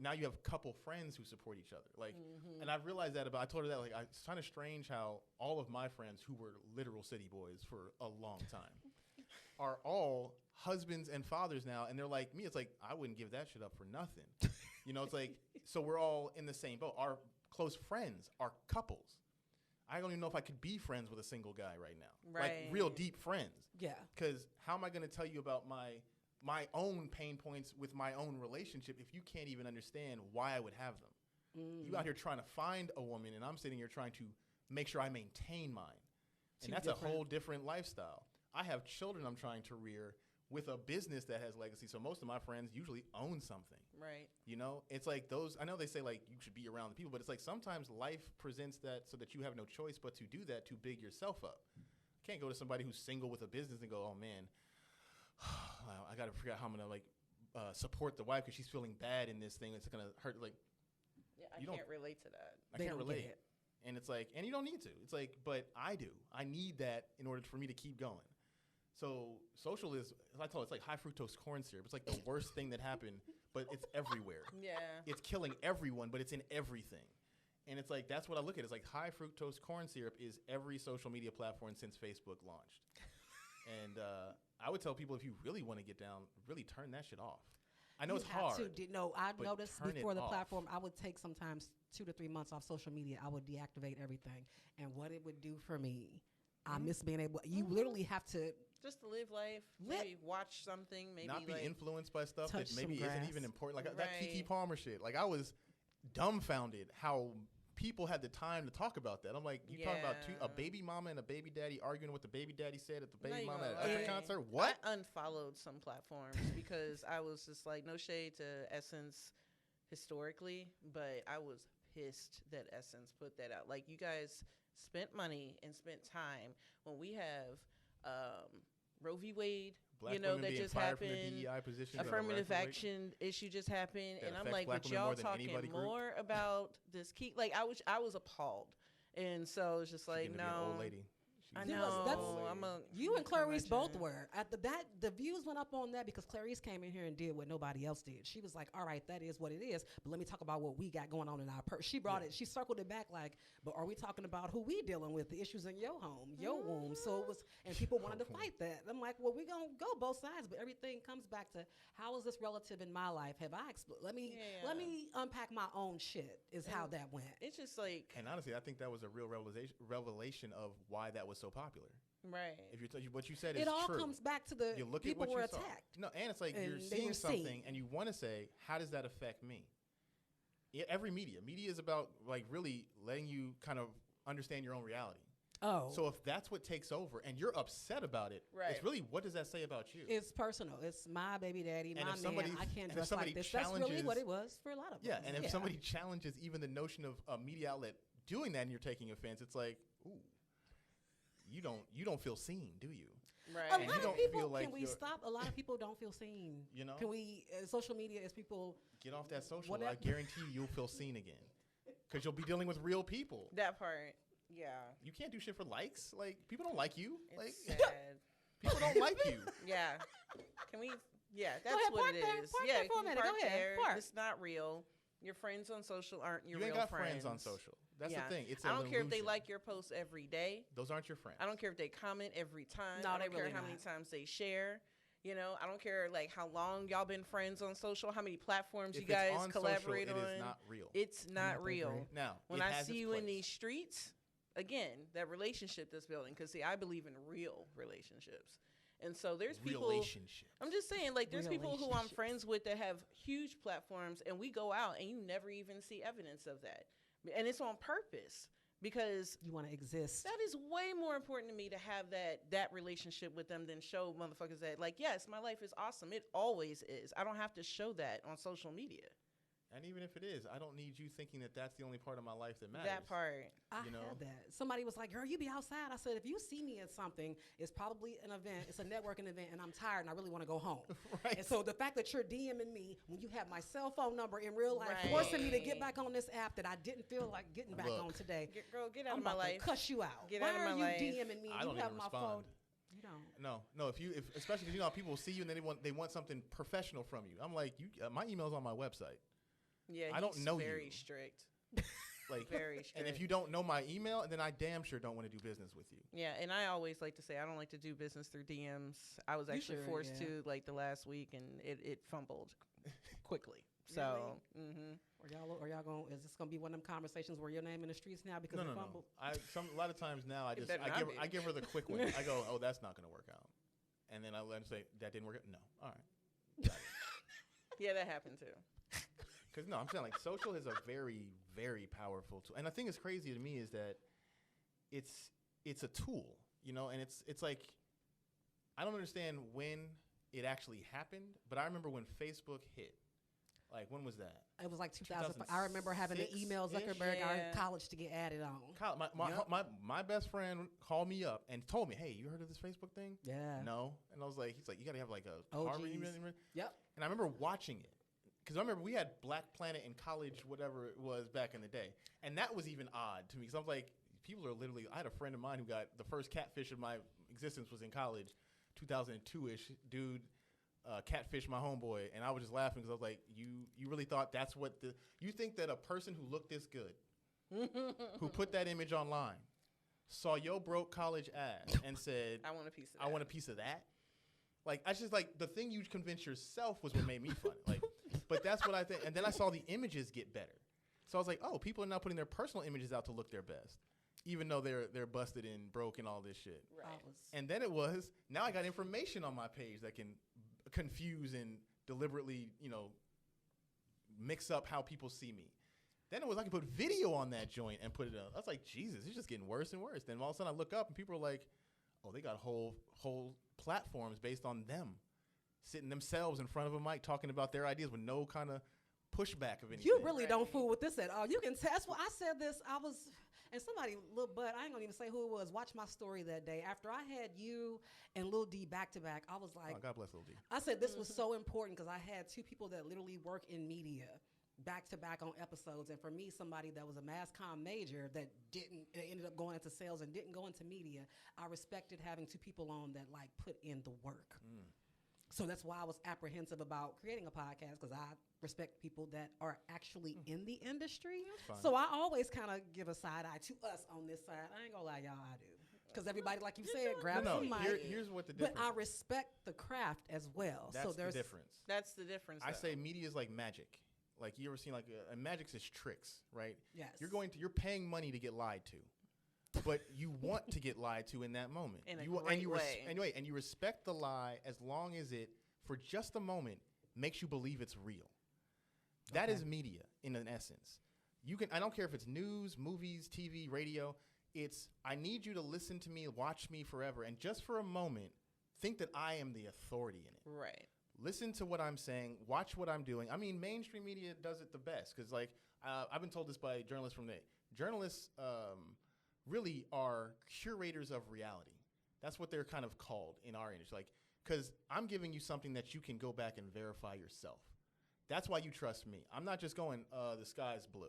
now you have a couple friends who support each other. Like, and I've realized that I told her that, like, it's kind of strange how all of my friends who were literal city boys for a long time are all husbands and fathers now, and they're like me. It's like, I wouldn't give that shit up for nothing. It's like, so we're all in the same boat. Our close friends are couples. I don't even know if I could be friends with a single guy right now. Like, real deep friends. Yeah. Because how am I going to tell you about my own pain points with my own relationship if you can't even understand why I would have them? You out here trying to find a woman, and I'm sitting here trying to make sure I maintain mine. And that's a whole different lifestyle. I have children I'm trying to rear with a business that has legacy. So most of my friends usually own something. Right. It's like those, I know they say, like, you should be around the people, but it's like sometimes life presents that so that you have no choice but to do that, to big yourself up. You can't go to somebody who's single with a business and go, oh man, I got to figure out how I'm going to support the wife because she's feeling bad in this thing. It's going to hurt. Like, yeah, I can't relate to that. I can't relate. And it's like, and you don't need to. It's like, but I do. I need that in order for me to keep going. So social is, as I told, it's like high fructose corn syrup. It's like the worst thing that happened, but it's everywhere. Yeah. It's killing everyone, but it's in everything. And it's like, that's what I look at. It's like high fructose corn syrup is every social media platform since Facebook launched. And I would tell people, if you really want to get down, really turn that shit off. I know it's hard. I noticed before the platform, I would take sometimes 2 to 3 months off social media. I would deactivate everything. And what it would do for me, I miss being able, you literally have to. Just to live life, maybe watch something, maybe not be like influenced by stuff that maybe isn't even important. Like that Keke Palmer shit. Like, I was dumbfounded how people had the time to talk about that. I'm like, you talking about a baby mama and a baby daddy arguing what the baby daddy said at the baby mama at a concert? What? I unfollowed some platforms because I was just like, no shade to Essence historically, but I was pissed that Essence put that out. Like, you guys spent money and spent time when we have Roe v. Wade, Black that just happened. Affirmative action issue just happened, and I'm like, but y'all talking more about this key? Like, I was appalled, and so it's just like, no, old lady. I know. You and Clarice both were. The views went up on that because Clarice came in here and did what nobody else did. She was like, all right, that is what it is, but let me talk about what we got going on in our She brought it, she circled it back like, but are we talking about who we dealing with, the issues in your home, your womb? So it was, and people wanted to fight that. I'm like, well, we're going to go both sides, but everything comes back to, how is this relative in my life? Have I let me unpack my own shit is how that went. It's just like, and honestly, I think that was a real revelation of why that was so popular. Right. If you're what you said is true. It all comes back to the people were attacked. No, and it's like you're seeing something and you want to say, how does that affect me? Every media is about, like, really letting you kind of understand your own reality. Oh. So if that's what takes over and you're upset about it, it's really, what does that say about you? It's personal. It's my baby daddy, my man. I can't dress like this. That's really what it was for a lot of us. Yeah, and if somebody challenges even the notion of a media outlet doing that and you're taking offense, it's like, ooh. You don't feel seen, do you? Right. A lot of people, can we stop? A lot of people don't feel seen. Can we, social media is people. Get off that social. I guarantee you'll feel seen again. Because you'll be dealing with real people. That part, yeah. You can't do shit for likes. Like, people don't like you. It's like, sad. People don't like you. Yeah. Can we, that's what it is. Park for a minute. Go ahead. Park. It's not real. Your friends on social aren't your real friends. You ain't got friends on social. That's the thing. It's I don't care if they like your posts every day. Those aren't your friends. I don't care if they comment every time. No, I don't care really how many times they share. I don't care like how long y'all been friends on social, how many platforms you guys collaborate on. It is not real. It's not real. Now, when I see you in these streets, again, that relationship that's building. Because, see, I believe in real relationships. And so there's people. Relationships. I'm just saying, like, there's people who I'm Relationships. friends with that have huge platforms, and we go out and you never even see evidence of that. And it's on purpose because You want to exist. that is way more important to me to have that relationship with them than show motherfuckers that, like, yes, my life is awesome. It always is. I don't have to show that on social media. And even if it is, I don't need you thinking that that's the only part of my life that matters. That part. I you know? had that. Somebody was like, girl, you be outside. I said, if you see me at something, it's probably an event. It's a networking event, and I'm tired, and I really want to go home. Right. And so the fact that you're DMing me when you have my cell phone number in real life, Right. forcing me to get back on this app that I didn't feel like getting back Look. on today, Girl, get out I'm of my about life. to cuss you out. Get Why out of are my you life. DMing me? I You don't have even my respond. phone. You don't. No. If you, especially because you know how people see you and then they want something professional from you. I'm like, my email's on my website. Yeah, I don't he's know very you. strict. Like, Very strict. and if you don't know my email, then I damn sure don't want to do business with you. Yeah, and I always like to say I don't like to do business through DMs. I was You actually should, forced yeah. to, like, the last week, and it fumbled quickly. So, Are y'all going? Is this gonna be one of them conversations where your name in the streets now because No. it fumbled? A lot of times now It better not I be. give her the quick one. I go, oh, that's not going to work out, and then I let her say that didn't work out. No, all right. Got it. yeah, that happened too. Because no, I'm saying like social is a very, very powerful tool. And the thing that's crazy to me is that it's a tool, you know, and it's like I don't understand when it actually happened, but I remember when Facebook hit. Like, when was that? It was like 2005. I remember having to email 2006-ish? Zuckerberg our Yeah. college to get added on. My best friend called me up and told me, hey, you heard of this Facebook thing? Yeah. No. And I was like, he's like, you got to have like a OGs. Harvard email. Yep. And I remember watching it. Because I remember we had Black Planet in college, whatever it was back in the day. And that was even odd to me. Because I was like, people are literally, I had a friend of mine who got the first catfish of my existence was in college, 2002-ish. Dude catfished my homeboy. And I was just laughing because I was like, you really thought that's what you think that a person who looked this good, who put that image online, saw your broke college ass and said, I want a piece of that. I want a piece of that? Like, I just like the thing you convinced yourself was what made me funny. Like, but that's what I think. And then I saw the images get better. So I was like, oh, people are now putting their personal images out to look their best, even though they're busted and broke and all this shit. Right. And then it was, now I got information on my page that can confuse and deliberately, you know, mix up how people see me. Then it was I could put video on that joint and put it up. I was like, Jesus, it's just getting worse and worse. Then all of a sudden I look up and people are like, oh, they got whole platforms based on them sitting themselves in front of a mic talking about their ideas with no kind of pushback of anything. You really Right. don't fool with this at all. You can test. Well, I said this. And somebody, Lil Bud, I ain't gonna even say who it was. Watch my story that day. After I had you and Lil D back to back, I was like, Oh, God bless Lil D. I said this was so important because I had two people that literally work in media back to back on episodes. And for me, somebody that was a mass comm major that ended up going into sales and didn't go into media, I respected having two people on that like put in the work. So that's why I was apprehensive about creating a podcast because I respect people that are actually in the industry. fine. So I always kind of give a side eye to us on this side. I ain't gonna lie, y'all, I do. Because everybody, like you said, grab No, some mic. here's what the But difference I respect the craft as well. That's so there's the difference. That's the difference. I though. say media is like magic. Like, you ever seen like magic's is tricks, right? Yes. You're paying money to get lied to, but you want to get lied to in that moment. In a you great and you way. Anyway, and you respect the lie as long as it, for just a moment, makes you believe it's real. That is media in an essence. I don't care if it's news, movies, TV, radio. It's, I need you to listen to me, watch me forever, and just for a moment, think that I am the authority in it. Right. Listen to what I'm saying. Watch what I'm doing. I mean, mainstream media does it the best because, like, I've been told this by journalists from the journalists really are curators of reality. That's what they're kind of called in our industry. Like, because I'm giving you something that you can go back and verify yourself. That's why you trust me. I'm not just going, the sky's blue.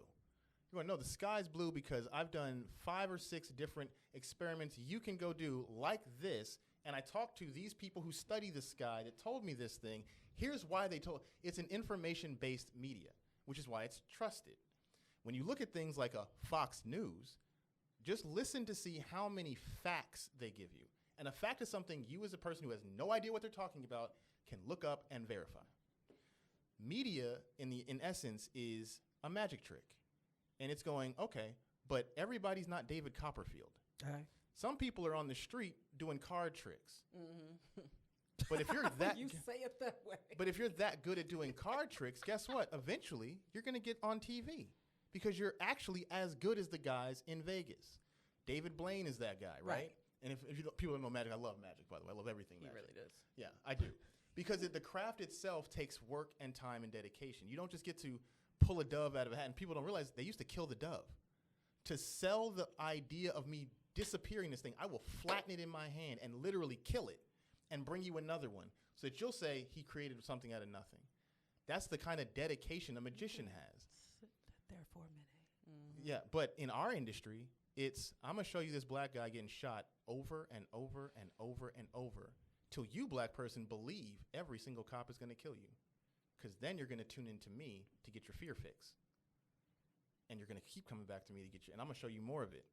You're going, no, the sky's blue because I've done 5 or 6 different experiments you can go do like this. And I talked to these people who study the sky that told me this thing. Here's why they told. It's an information-based media, which is why it's trusted. When you look at things like a Fox News, just listen to see how many facts they give you. And a fact is something you as a person who has no idea what they're talking about can look up and verify. Media, in essence, is a magic trick. And it's going, okay, But everybody's not David Copperfield. Okay. Some people are on the street doing card tricks. But if you're that You say it that way. But if you're that good at doing card tricks, guess what? Eventually, you're going to get on TV because you're actually as good as the guys in Vegas. David Blaine is that guy, right? And if you don't, people don't know magic, I love magic, by the way. I love everything magic. He really does. Yeah, I do. Because the craft itself takes work and time and dedication. You don't just get to pull a dove out of a hat. And people don't realize they used to kill the dove. To sell the idea of me disappearing this thing, I will flatten it in my hand and literally kill it and bring you another one so that you'll say he created something out of nothing. That's the kind of dedication a magician has. Sit there for a minute. Yeah, but in our industry, it's I'm going to show you this black guy getting shot over and over and over and over till you, black person, believe every single cop is going to kill you. Because then you're going to tune into me to get your fear fix. And you're going to keep coming back to me to get you. And I'm going to show you more of it.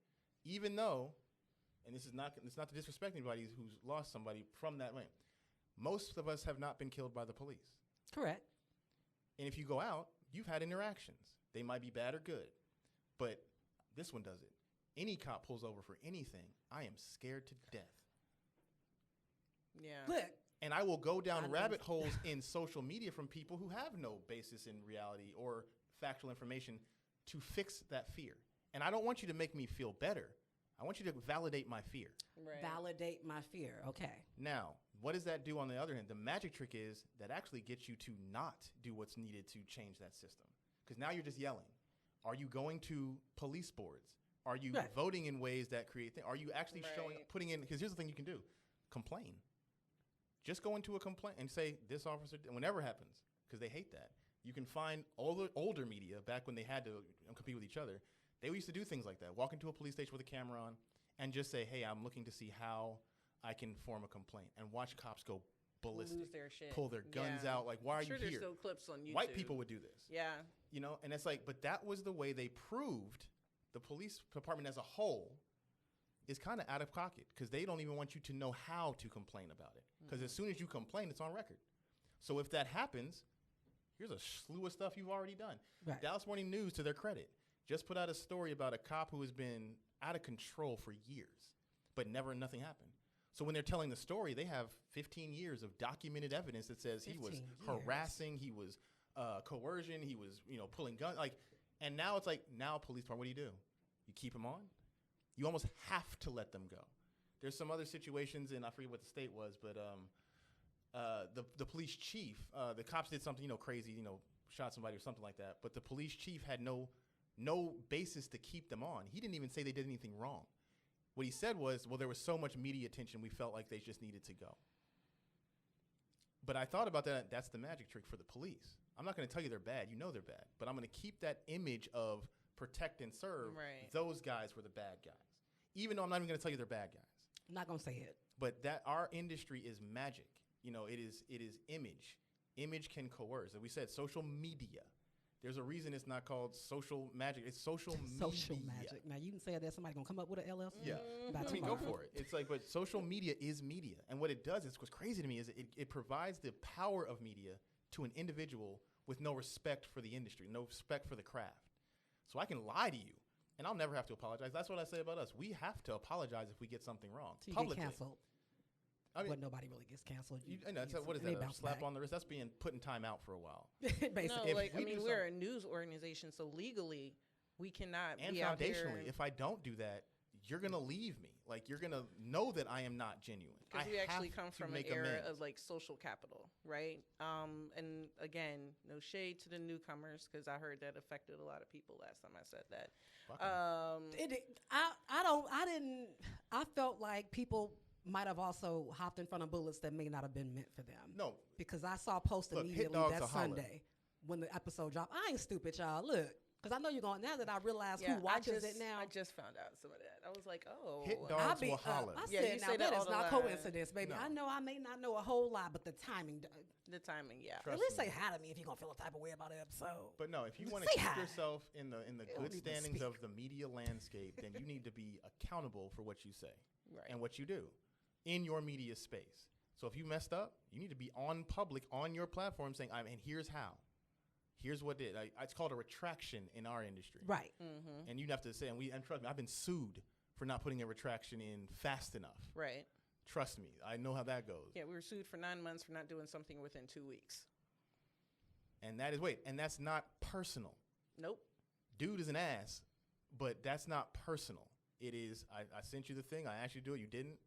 Even though, and it's not to disrespect anybody who's lost somebody from that way, most of us have not been killed by the police. Correct. And if you go out, you've had interactions. They might be bad or good. But this one does it. Any cop pulls over for anything, I am scared to death. Yeah. Look. And I will go down rabbit holes in social media from people who have no basis in reality or factual information to fix that fear. And I don't want you to make me feel better. I want you to validate my fear. Right. Validate my fear. Okay. Now, what does that do on the other hand? The magic trick is that actually gets you to not do what's needed to change that system. Because now you're just yelling. Are you going to police boards? Are you voting in ways that create things? Are you actually putting in, because here's the thing you can do. Complain. Just go into a complaint and say, this officer, whenever happens, because they hate that. You can find all the older media, back when they had to compete with each other, they used to do things like that. Walk into a police station with a camera on and just say, hey, I'm looking to see how I can form a complaint. And watch cops go ballistic. Lose their shit. Pull their guns out. Like, why are you here? There's still clips on YouTube. White people would do this. Yeah. You know, and it's like, but that was the way they proved the police department as a whole is kind of out of pocket because they don't even want you to know how to complain about it. Because as soon as you complain, it's on record. So if that happens, here's a slew of stuff you've already done. Right. Dallas Morning News, to their credit, just put out a story about a cop who has been out of control for years, but nothing happened. So when they're telling the story, they have 15 years of documented evidence that says he was harassing, he was coercion, he was pulling guns. And now it's like, now police department, what do? You keep him on? You almost have to let them go. There's some other situations, and I forget what the state was, but the police chief, the cops did something crazy, shot somebody or something like that. But the police chief had no basis to keep them on. He didn't even say they did anything wrong. What he said was, well, there was so much media attention, we felt like they just needed to go. But I thought about that. That's the magic trick for the police. I'm not going to tell you they're bad. You know they're bad. But I'm going to keep that image of protect and serve. Right. Those guys were the bad guys. Even though I'm not even going to tell you they're bad guys. I'm not going to say it. But that our industry is magic. It is image. Image can coerce. As we said, social media. There's a reason it's not called social magic. It's social media. Social magic. Now, you can say that somebody's going to come up with an LLC. Yeah. I mean, go for it. It's like, but social media is media. And what it does is, what's crazy to me is it provides the power of media to an individual with no respect for the industry, no respect for the craft. So I can lie to you, and I'll never have to apologize. That's what I say about us. We have to apologize if we get something wrong. So you publicly. get canceled. I mean, but nobody really gets canceled. What is that? A slap back. on the wrist? That's being put in time out for a while. Basically. No, we're a news organization, so legally we cannot and be out there. foundationally, if I don't do that, you're gonna leave me. Like, you're gonna know that I am not genuine. Because we actually have come to from an make era amends. of social capital, right? And again, no shade to the newcomers because I heard that affected a lot of people last time I said that. Fuck 'em. I felt like people might have also hopped in front of bullets that may not have been meant for them. No. Because I saw a post Look, hit immediately dogs that will holler. Sunday when the episode dropped. I ain't stupid, y'all. Look. Because I know you're going, now that I realize who watches it now. I just found out some of that. I was like, oh. Hit dogs will holler. I Yeah, said, you now say that that is all the not time. coincidence, baby. No. I know I may not know a whole lot, but the timing. The timing, yeah. Trust At least me. say hi to me if you're going to feel a type of way about an episode. But no, if you Just want to say keep hi. yourself in the don't good even standings speak. of the media landscape, then you need to be accountable for what you say Right. and what you do in your media space. So if you messed up, you need to be on public on your platform saying, and here's how. Here's what did. It's called a retraction in our industry. Right. Mm-hmm. And you have to say, and trust me, I've been sued for not putting a retraction in fast enough. Right. Trust me, I know how that goes. Yeah, we were sued for 9 months for not doing something within 2 weeks. And that's not personal. Nope. Dude is an ass, but that's not personal. It is, I sent you the thing, I asked you to do it, you didn't.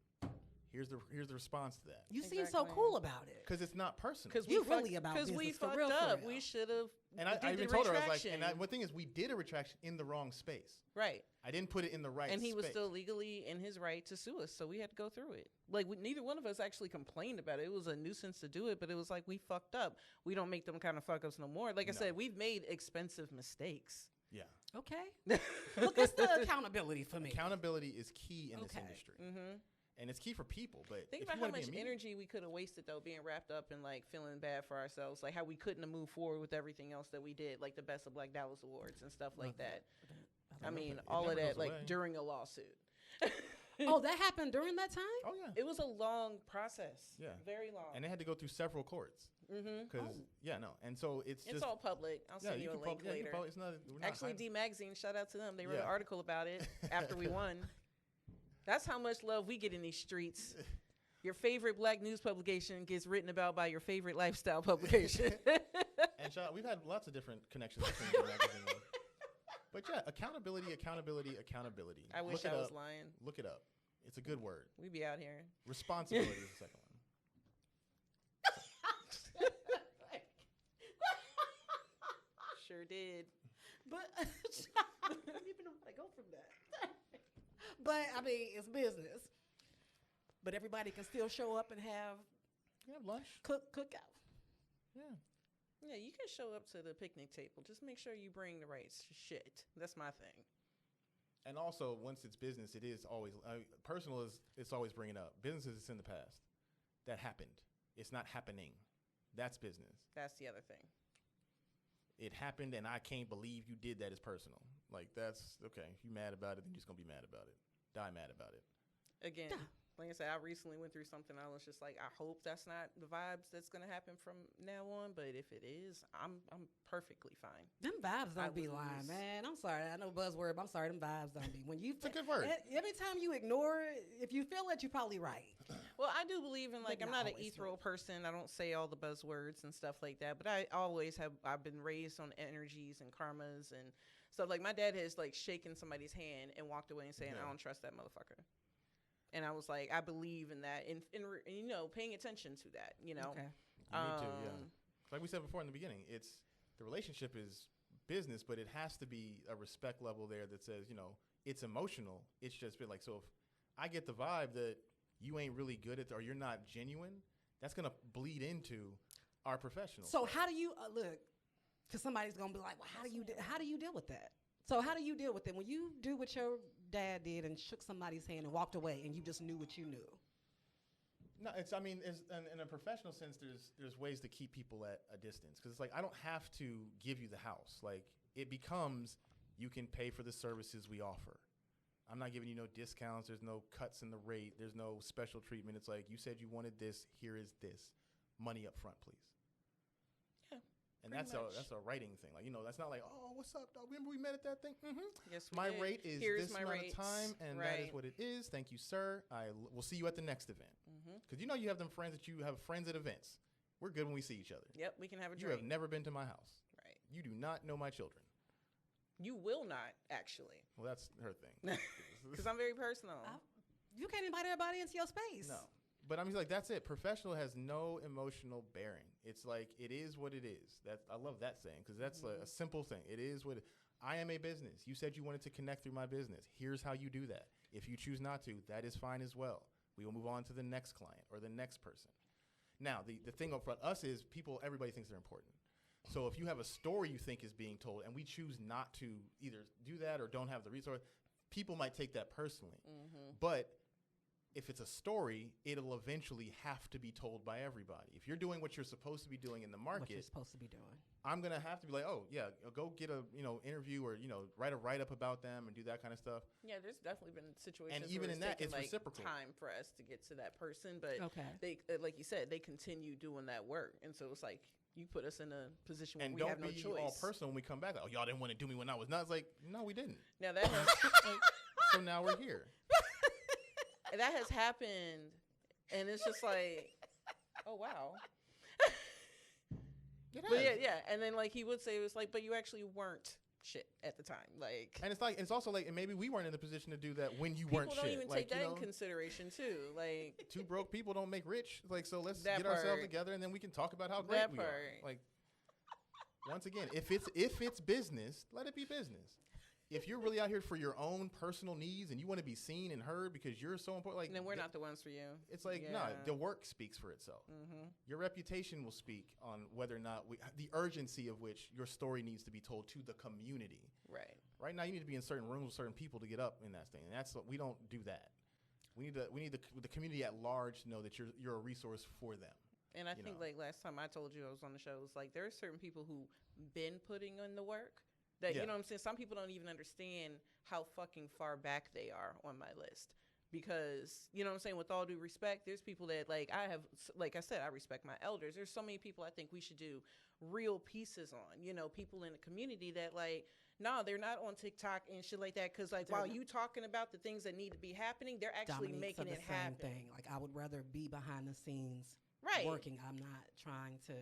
Here's the response to that. You seem so cool about it. Because it's not personal. Because you really about business. Because we for fucked real, for up. real. We should have. And I even told her, I was like, one thing is, we did a retraction in the wrong space. Right. I didn't put it in the right space. And he was still legally in his right to sue us, so we had to go through it. Like, neither one of us actually complained about it. It was a nuisance to do it, but it was like, we fucked up. We don't make them kind of fuck ups no more. Like I said, we've made expensive mistakes. Yeah. Okay. Look, that's the accountability for me. Accountability is key in this industry. Mm-hmm. And it's key for people. But think about how much energy we could have wasted, though, being wrapped up in, like, feeling bad for ourselves. Like, how we couldn't have moved forward with everything else that we did, like the Best of Black Dallas Awards and stuff like that. I mean, all of that, like, during a lawsuit. Oh, that happened during that time? Oh, yeah. It was a long process. Yeah. Very long. And they had to go through several courts. Mm-hmm. Because, and so it's just. It's all public. I'll send you a link later. It's not, actually, D Magazine, shout out to them. They wrote an article about it after we won. That's how much love we get in these streets. Your favorite black news publication gets written about by your favorite lifestyle publication. And we've had lots of different connections between the magazine. But yeah, accountability. I wish I was lying. Look it up. It's a good word. We be out here. Responsibility is the second one. Sure did. But I don't even know how to go from that. But I mean, it's business. But everybody can still show up and have lunch, cook out. Yeah. Yeah, you can show up to the picnic table. Just make sure you bring the right shit. That's my thing. And also, once it's business, it is always personal. It's always bringing up businesses. It's in the past. That happened. It's not happening. That's business. That's the other thing. It happened, and I can't believe you did that. As personal. Like, that's okay. If you're mad about it, then you're just gonna be mad about it. Die mad about it. Again, like I said, I recently went through something. I was just like, I hope that's not the vibes that's gonna happen from now on. But if it is, I'm perfectly fine. Them vibes don't be lying, man. I'm sorry. I know buzzword, but I'm sorry. Them vibes don't be. When you, it's a good word. Every time you ignore it, if you feel it, you're probably right. Well, I do believe in, like, I'm not an ethereal person. I don't say all the buzzwords and stuff like that. But I've been raised on energies and karmas and stuff. Like, my dad has, like, shaken somebody's hand and walked away and saying, I don't trust that motherfucker. And I was like, I believe in that, and you know, paying attention to that, you know. Okay. Me too, yeah. Like we said before in the beginning, the relationship is business, but it has to be a respect level there that says, you know, it's emotional. It's just been like, so if I get the vibe that you ain't really good at or you're not genuine, that's gonna bleed into our professional. So how do you look? Because somebody's gonna be like, well, how do you deal with that? So how do you deal with it when you do what your dad did and shook somebody's hand and walked away and you just knew what you knew? No, in a professional sense, there's ways to keep people at a distance, because it's like, I don't have to give you the house. Like, it becomes, you can pay for the services we offer. I'm not giving you no discounts. There's no cuts in the rate. There's no special treatment. It's like, you said you wanted this. Here is this. Money up front, please. Yeah. And that's a writing thing. Like, you know, that's not like, oh, what's up, dog? Remember we met at that thing? Mm-hmm. Yes, my rate is Here's this my amount rates. of time, and that is what it is. Thank you, sir. We'll see you at the next event. Because you know you have them friends that you have friends at events. We're good when we see each other. Yep, we can have a drink. You have never been to my house. Right. You do not know my children. You will not, actually. Well, that's her thing. Because I'm very personal. You can't invite everybody into your space. No. But I'm just like, that's it. Professional has no emotional bearing. It's like, it is what it is. I love that saying, because that's a simple thing. It is what I am a business. You said you wanted to connect through my business. Here's how you do that. If you choose not to, that is fine as well. We will move on to the next client or the next person. Now, the thing for us is everybody thinks they're important. So if you have a story you think is being told and we choose not to either do that or don't have the resource, people might take that personally. But if it's a story, it'll eventually have to be told by everybody. If you're doing what you're supposed to be doing in the market, what you're supposed to be doing, I'm gonna have to be like, oh yeah, go get a interview or write a write up about them and do that kind of stuff. Yeah, there's definitely been situations, and even where in that, taken, it's like, reciprocal. time for us to get to that person, but okay, they, like you said, they continue doing that work, and so it's like you put us in a position where And we don't have no be choice. all personal when we come back. Like, oh, y'all didn't want to do me when I was not. It's like, no, we didn't. Now that has, So now we're here. that has happened, and it's just like, oh wow. But yeah, and then like he would say, it was like, but you actually weren't shit at the time, like. And it's also like, and maybe we weren't in the position to do that when you People weren't shit. don't even like, take that in consideration too, like. Two broke people don't make rich. Like, so let's That get ourselves part. together and then we can talk about how great That we part. are. Like, once again, if it's business, let it be business. If you're really out here for your own personal needs and you want to be seen and heard because you're so important, like, And then we're not the ones for you. It's like, Yeah. no, the work speaks for itself. Mm-hmm. Your reputation will speak on whether or not the urgency of which your story needs to be told to the community. Right. Right now, you need to be in certain rooms with certain people to get up in that thing, and that's we don't do that. We need the community at large to know that you're a resource for them. And I think like last time I told you I was on the show, it's like there are certain people who been putting in the work that, Yeah. you know what I'm saying? Some people don't even understand how fucking far back they are on my list. Because, you know what I'm saying, with all due respect, there's people that, like, like I said, I respect my elders. There's so many people I think we should do real pieces on, people in the community that, like, no, they're not on TikTok and shit like that. Because, like, They're while not. you talking about the things that need to be happening, they're actually Dominique said making the it same happen. thing. Like, I would rather be behind the scenes Right. working. I'm not trying to.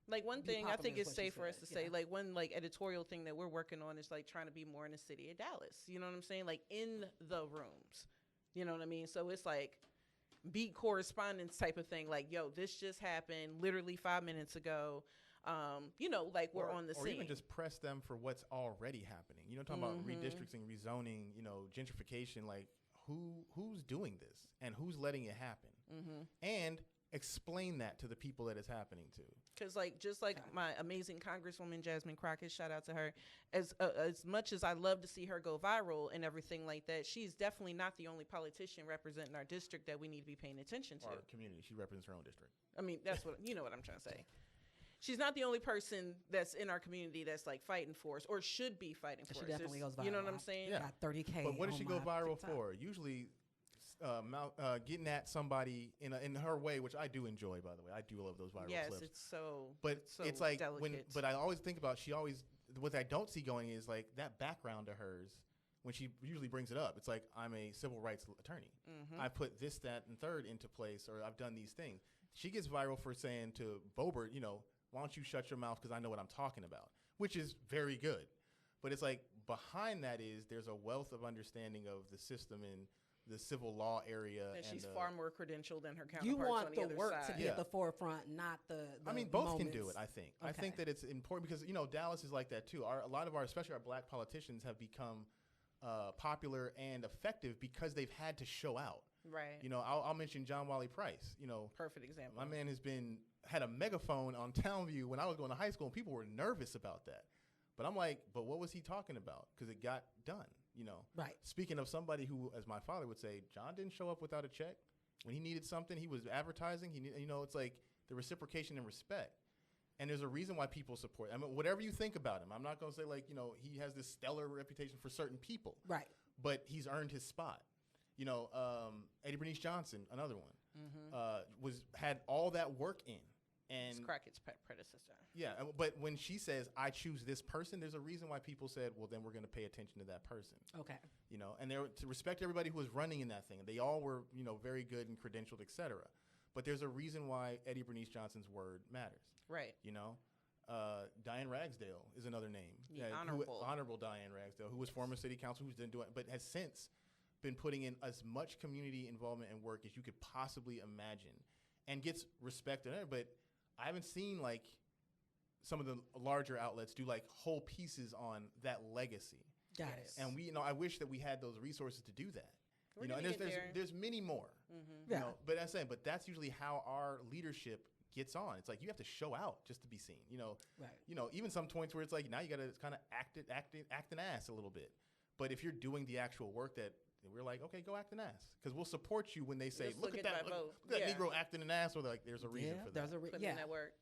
Like, one be thing I think popular is it's what you safe for us said, to say, yeah. like, one, like, editorial thing that we're working on is, like, trying to be more in the city of Dallas. You know what I'm saying? Like, in the rooms. You know what I mean? So it's like beat correspondence type of thing. Like, yo, this just happened literally 5 minutes ago. Like, we're on the or scene. even just press them for what's already happening. Talking about redistricting, rezoning, gentrification. Like, who's doing this and who's letting it happen? And explain that to the people that it's happening to. Because, like, just like my amazing Congresswoman Jasmine Crockett, shout out to her, as much as I love to see her go viral and everything like that, she's definitely not the only politician representing our district that we need to be paying attention to. Our community. She represents her own district. I mean, that's what, you know what I'm trying to say. She's not the only person that's in our community that's, like, fighting for us or should be fighting for us. She definitely goes viral. You know what I'm saying? Yeah. Got 30K. But what does she go on my viral TikTok. for? Usually getting at somebody in her way, which I do enjoy, by the way. I do love those viral Yes, clips. it's so. But so it's like delicate. but I always think about what I don't see going is like that background to hers when she usually brings it up. It's like, I'm a civil rights attorney. I put this, that, and third into place, or I've done these things. She gets viral for saying to Boebert, why don't you shut your mouth because I know what I'm talking about, which is very good. But it's like behind that there's a wealth of understanding of the system in the civil law area. And she's the, far more credentialed than her counterparts You want on the the other work side. to be at the forefront, not the I mean, both moments. can do it, I think. I Okay. think that it's important because, Dallas is like that too. A lot of especially our black politicians have become popular and effective because they've had to show out. Right. I'll mention John Wally Price. Perfect example. My man had a megaphone on Townview when I was going to high school, and people were nervous about that. But I'm like, but what was he talking about? Because it got done, Right. Speaking of somebody who, as my father would say, John didn't show up without a check. When he needed something, he was advertising. It's like the reciprocation and respect. And there's a reason why people support. I mean, whatever you think about him, I'm not going to say like, he has this stellar reputation for certain people. Right. But he's earned his spot. Eddie Bernice Johnson, another one, had all that work in. And It's Crockett's predecessor. yeah, but when she says, I choose this person, there's a reason why people said, well, then we're going to pay attention to that person. Okay. And they're to respect everybody who was running in that thing. They all were, very good and credentialed, et cetera. But there's a reason why Eddie Bernice Johnson's word matters. Right. Diane Ragsdale is another name. The Honorable. Honorable Diane Ragsdale, who was former city council, who's been doing, but has since been putting in as much community involvement and work as you could possibly imagine, and gets respect in it. But I haven't seen like some of the larger outlets do like whole pieces on that legacy. Got Yes. it. And I wish that we had those resources to do that. We're And gonna there's get there. there's many more. Yeah. But I'm saying, but that's usually how our leadership gets on. It's like you have to show out just to be seen. Right. Even some points where it's like now you got to kind of act an ass a little bit. But if you're doing the actual work that And we're like, okay, go act an ass, because we'll support you when they say, Just look at that, both. that Negro acting an ass, or like, there's a reason for that. There's a Putting in that work.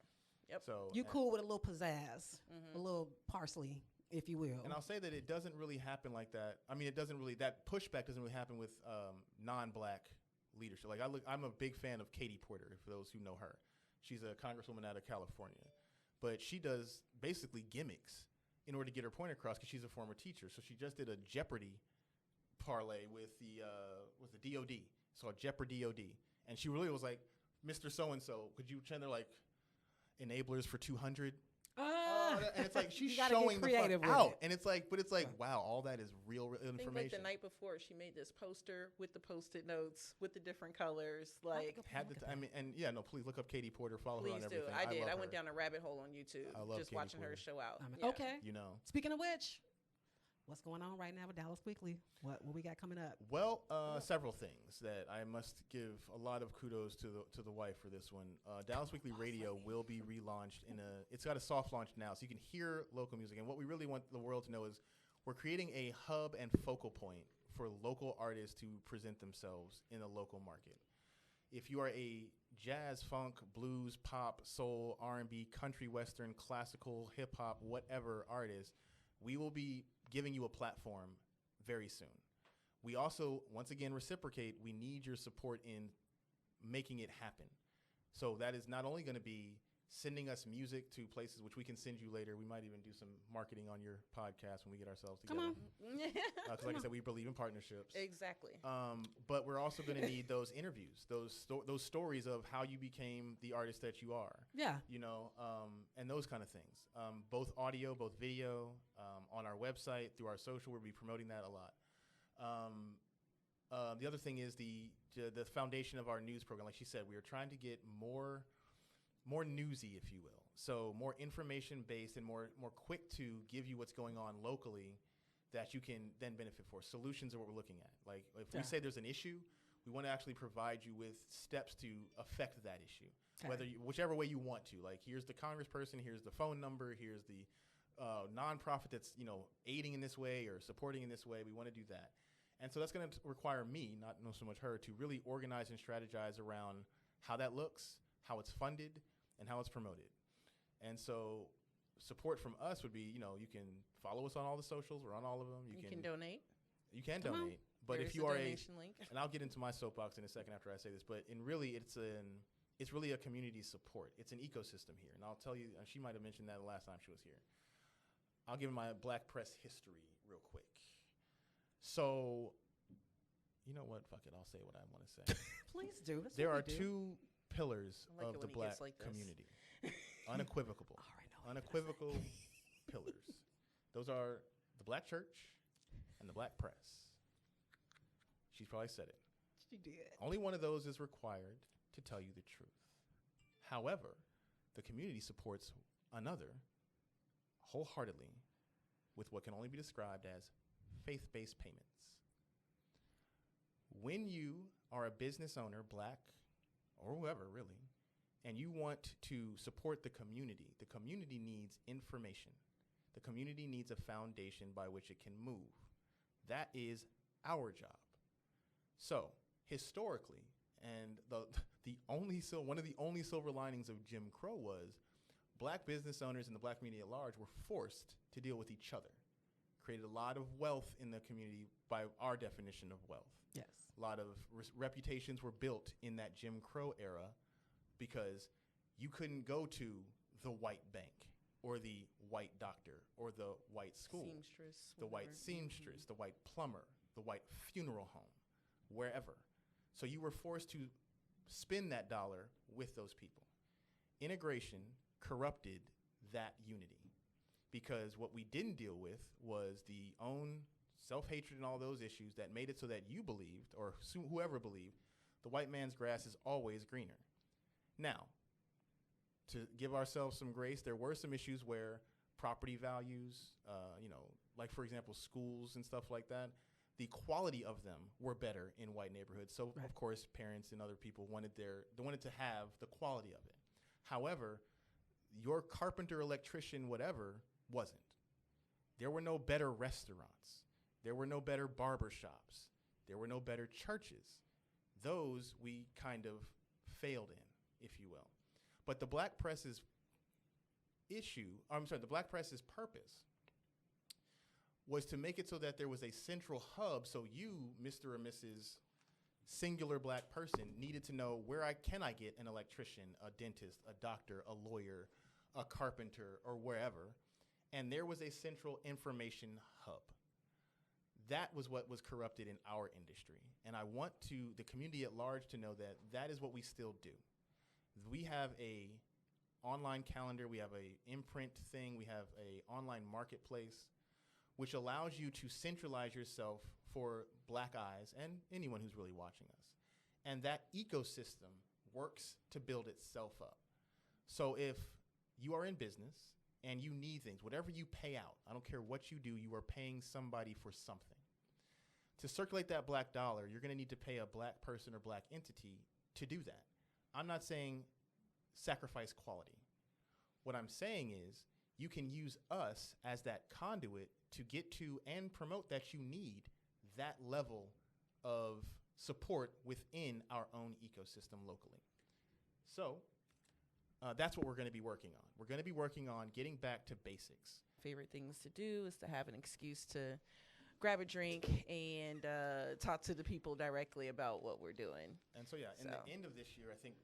Yep. So You cool with a little pizzazz, a little parsley, if you will. And I'll say that it doesn't really happen like that. I mean, that pushback doesn't really happen with non-black leadership. Like I'm a big fan of Katie Porter, for those who know her. She's a congresswoman out of California, but she does basically gimmicks in order to get her point across, because she's a former teacher. So she just did a Jeopardy parlay with the DOD. So a Jeopardy DOD, and she really was like, Mr. So-and-so, could you pretend they're like enablers for 200? And it's like she's showing the fuck out, and it's like, wow, all that is real information. Like the night before, she made this poster with the Post-it notes with the different colors. Like please look up Katie Porter, follow her on everything. I did. I went down a rabbit hole on YouTube, I love just Katie watching Porter. her show out. Okay. You know. Speaking of which, what's going on right now with Dallas Weekly? What we got coming up? Well, several things that I must give a lot of kudos to the wife for this one. Dallas Weekly Radio will be relaunched it's got a soft launch now, so you can hear local music. And what we really want the world to know is we're creating a hub and focal point for local artists to present themselves in a local market. If you are a jazz, funk, blues, pop, soul, R&B, country, western, classical, hip hop, whatever artist, we will be giving you a platform very soon. We also, once again, reciprocate. We need your support in making it happen. So that is not only going to be sending us music to places, which we can send you later. We might even do some marketing on your podcast when we get ourselves together. Come on. Because like I said, we believe in partnerships. Exactly. But we're also going to need those interviews, those stories of how you became the artist that you are. Yeah. You know, and those kind of things. Both audio, both video, on our website, through our social. We'll be promoting that a lot. The other thing is the foundation of our news program. Like she said, we are trying to get more newsy, if you will. So more information based and more quick to give you what's going on locally that you can then benefit for. Solutions are what we're looking at. Like if we say there's an issue, we want to actually provide you with steps to affect that issue. Okay. Whichever way you want to. Like here's the congressperson, here's the phone number, here's the nonprofit that's aiding in this way or supporting in this way. We want to do that. And so that's going to require me, not so much her, to really organize and strategize around how that looks, how it's funded, and how it's promoted. And so support from us would be, you can follow us on all the socials. We're on all of them. You can donate. You can donate. But if you are donation link. And I'll get into my soapbox in a second after I say this, but it's really a community support. It's an ecosystem here. And I'll tell you, she might have mentioned that the last time she was here. I'll give my Black press history real quick. So, you know what? Fuck it. I'll say what I want to say. Please do. There are two pillars like of the Black community. Unequivocal. Unequivocal pillars. Those are the Black church and the Black press. She's probably said it. She did. Only one of those is required to tell you the truth. However, the community supports another wholeheartedly with what can only be described as faith-based payments. When you are a business owner, Black or whoever really, and you want to support the community needs information. The community needs a foundation by which it can move. That is our job. So historically, and one of the only silver linings of Jim Crow was Black business owners and the Black community at large were forced to deal with each other. Created a lot of wealth in the community by our definition of wealth. Yes. A lot of reputations were built in that Jim Crow era because you couldn't go to the white bank or the white doctor or the white school, the white seamstress, the white plumber, the white funeral home, wherever. So you were forced to spend that dollar with those people. Integration corrupted that unity because what we didn't deal with was the own self-hatred and all those issues that made it so that you believed, or whoever believed, the white man's grass is always greener. Now, to give ourselves some grace, there were some issues where property values, like for example, schools and stuff like that, the quality of them were better in white neighborhoods. So of course, parents and other people wanted to have the quality of it. However, your carpenter, electrician, whatever, wasn't. There were no better restaurants. There were no better barber shops. There were no better churches. Those we kind of failed in, if you will. But the black press's the black press's purpose was to make it so that there was a central hub, so you, Mr. or Mrs. singular black person, needed to know where can I get an electrician, a dentist, a doctor, a lawyer, a carpenter, or wherever. And there was a central information hub. That was what was corrupted in our industry. And I want the community at large to know that that is what we still do. We have a online calendar, we have a imprint thing, we have a online marketplace, which allows you to centralize yourself for black eyes and anyone who's really watching us. And that ecosystem works to build itself up. So if you are in business and you need things, whatever you pay out, I don't care what you do, you are paying somebody for something. To circulate that black dollar, you're going to need to pay a black person or black entity to do that. I'm not saying sacrifice quality. What I'm saying is you can use us as that conduit to get to and promote that you need that level of support within our own ecosystem locally. So that's what we're going to be working on. We're going to be working on getting back to basics. Favorite things to do is to have an excuse to grab a drink and talk to the people directly about what we're doing. And so, yeah, in the end of this year, I think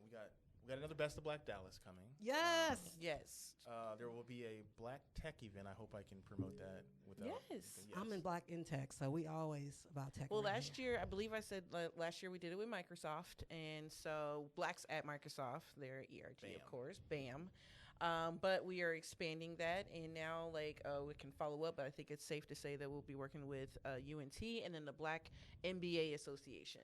we got another Best of Black Dallas coming. Yes. Yes. There will be a Black Tech event. I hope I can promote that. Yes. I'm in Black in Tech, so we always about tech. Well, around last year, I believe I said last year we did it with Microsoft. And so Blacks at Microsoft, they're at ERG, Bam. of course, BAM. But we are expanding that, and now we can follow up. But I think it's safe to say that we'll be working with UNT and then the Black MBA Association.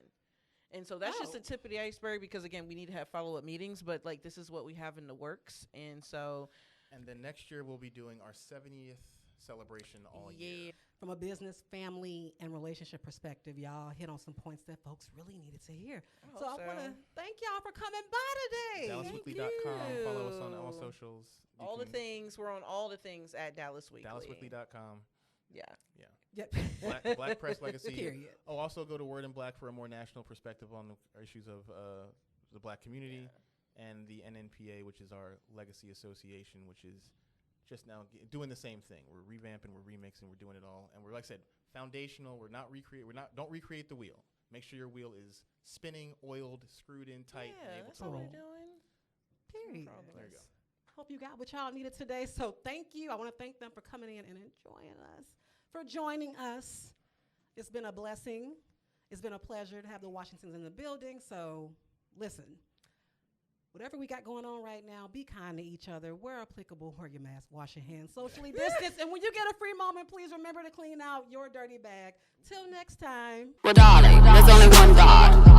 And so that's just the tip of the iceberg because, again, we need to have follow-up meetings. But, this is what we have in the works. And so. And then next year we'll be doing our 70th celebration all year. From a business, family, and relationship perspective, y'all hit on some points that folks really needed to hear. So I want to thank y'all for coming by today. DallasWeekly.com. Follow us on all socials. All the things. We're on all the things at Dallas Weekly. DallasWeekly.com. Yeah. Yep. Black Press Legacy. Period. Oh, also go to Word in Black for a more national perspective on the issues of the black community, and the NNPA, which is our legacy association, which is just now doing the same thing. We're revamping, we're remixing, we're doing it all, and we're, like I said, foundational. Don't recreate the wheel. Make sure your wheel is spinning, oiled, screwed in tight, and able that's to all roll. we're doing. Period. There you go. Hope you got what y'all needed today. So thank you. I want to thank them for coming in and enjoying us, for joining us. It's been a blessing. It's been a pleasure to have the Washingtons in the building. So listen, whatever we got going on right now, be kind to each other. Where applicable, wear your mask, wash your hands, socially distance. And when you get a free moment, please remember to clean out your dirty bag. Till next time. Well, darling, there's only one God.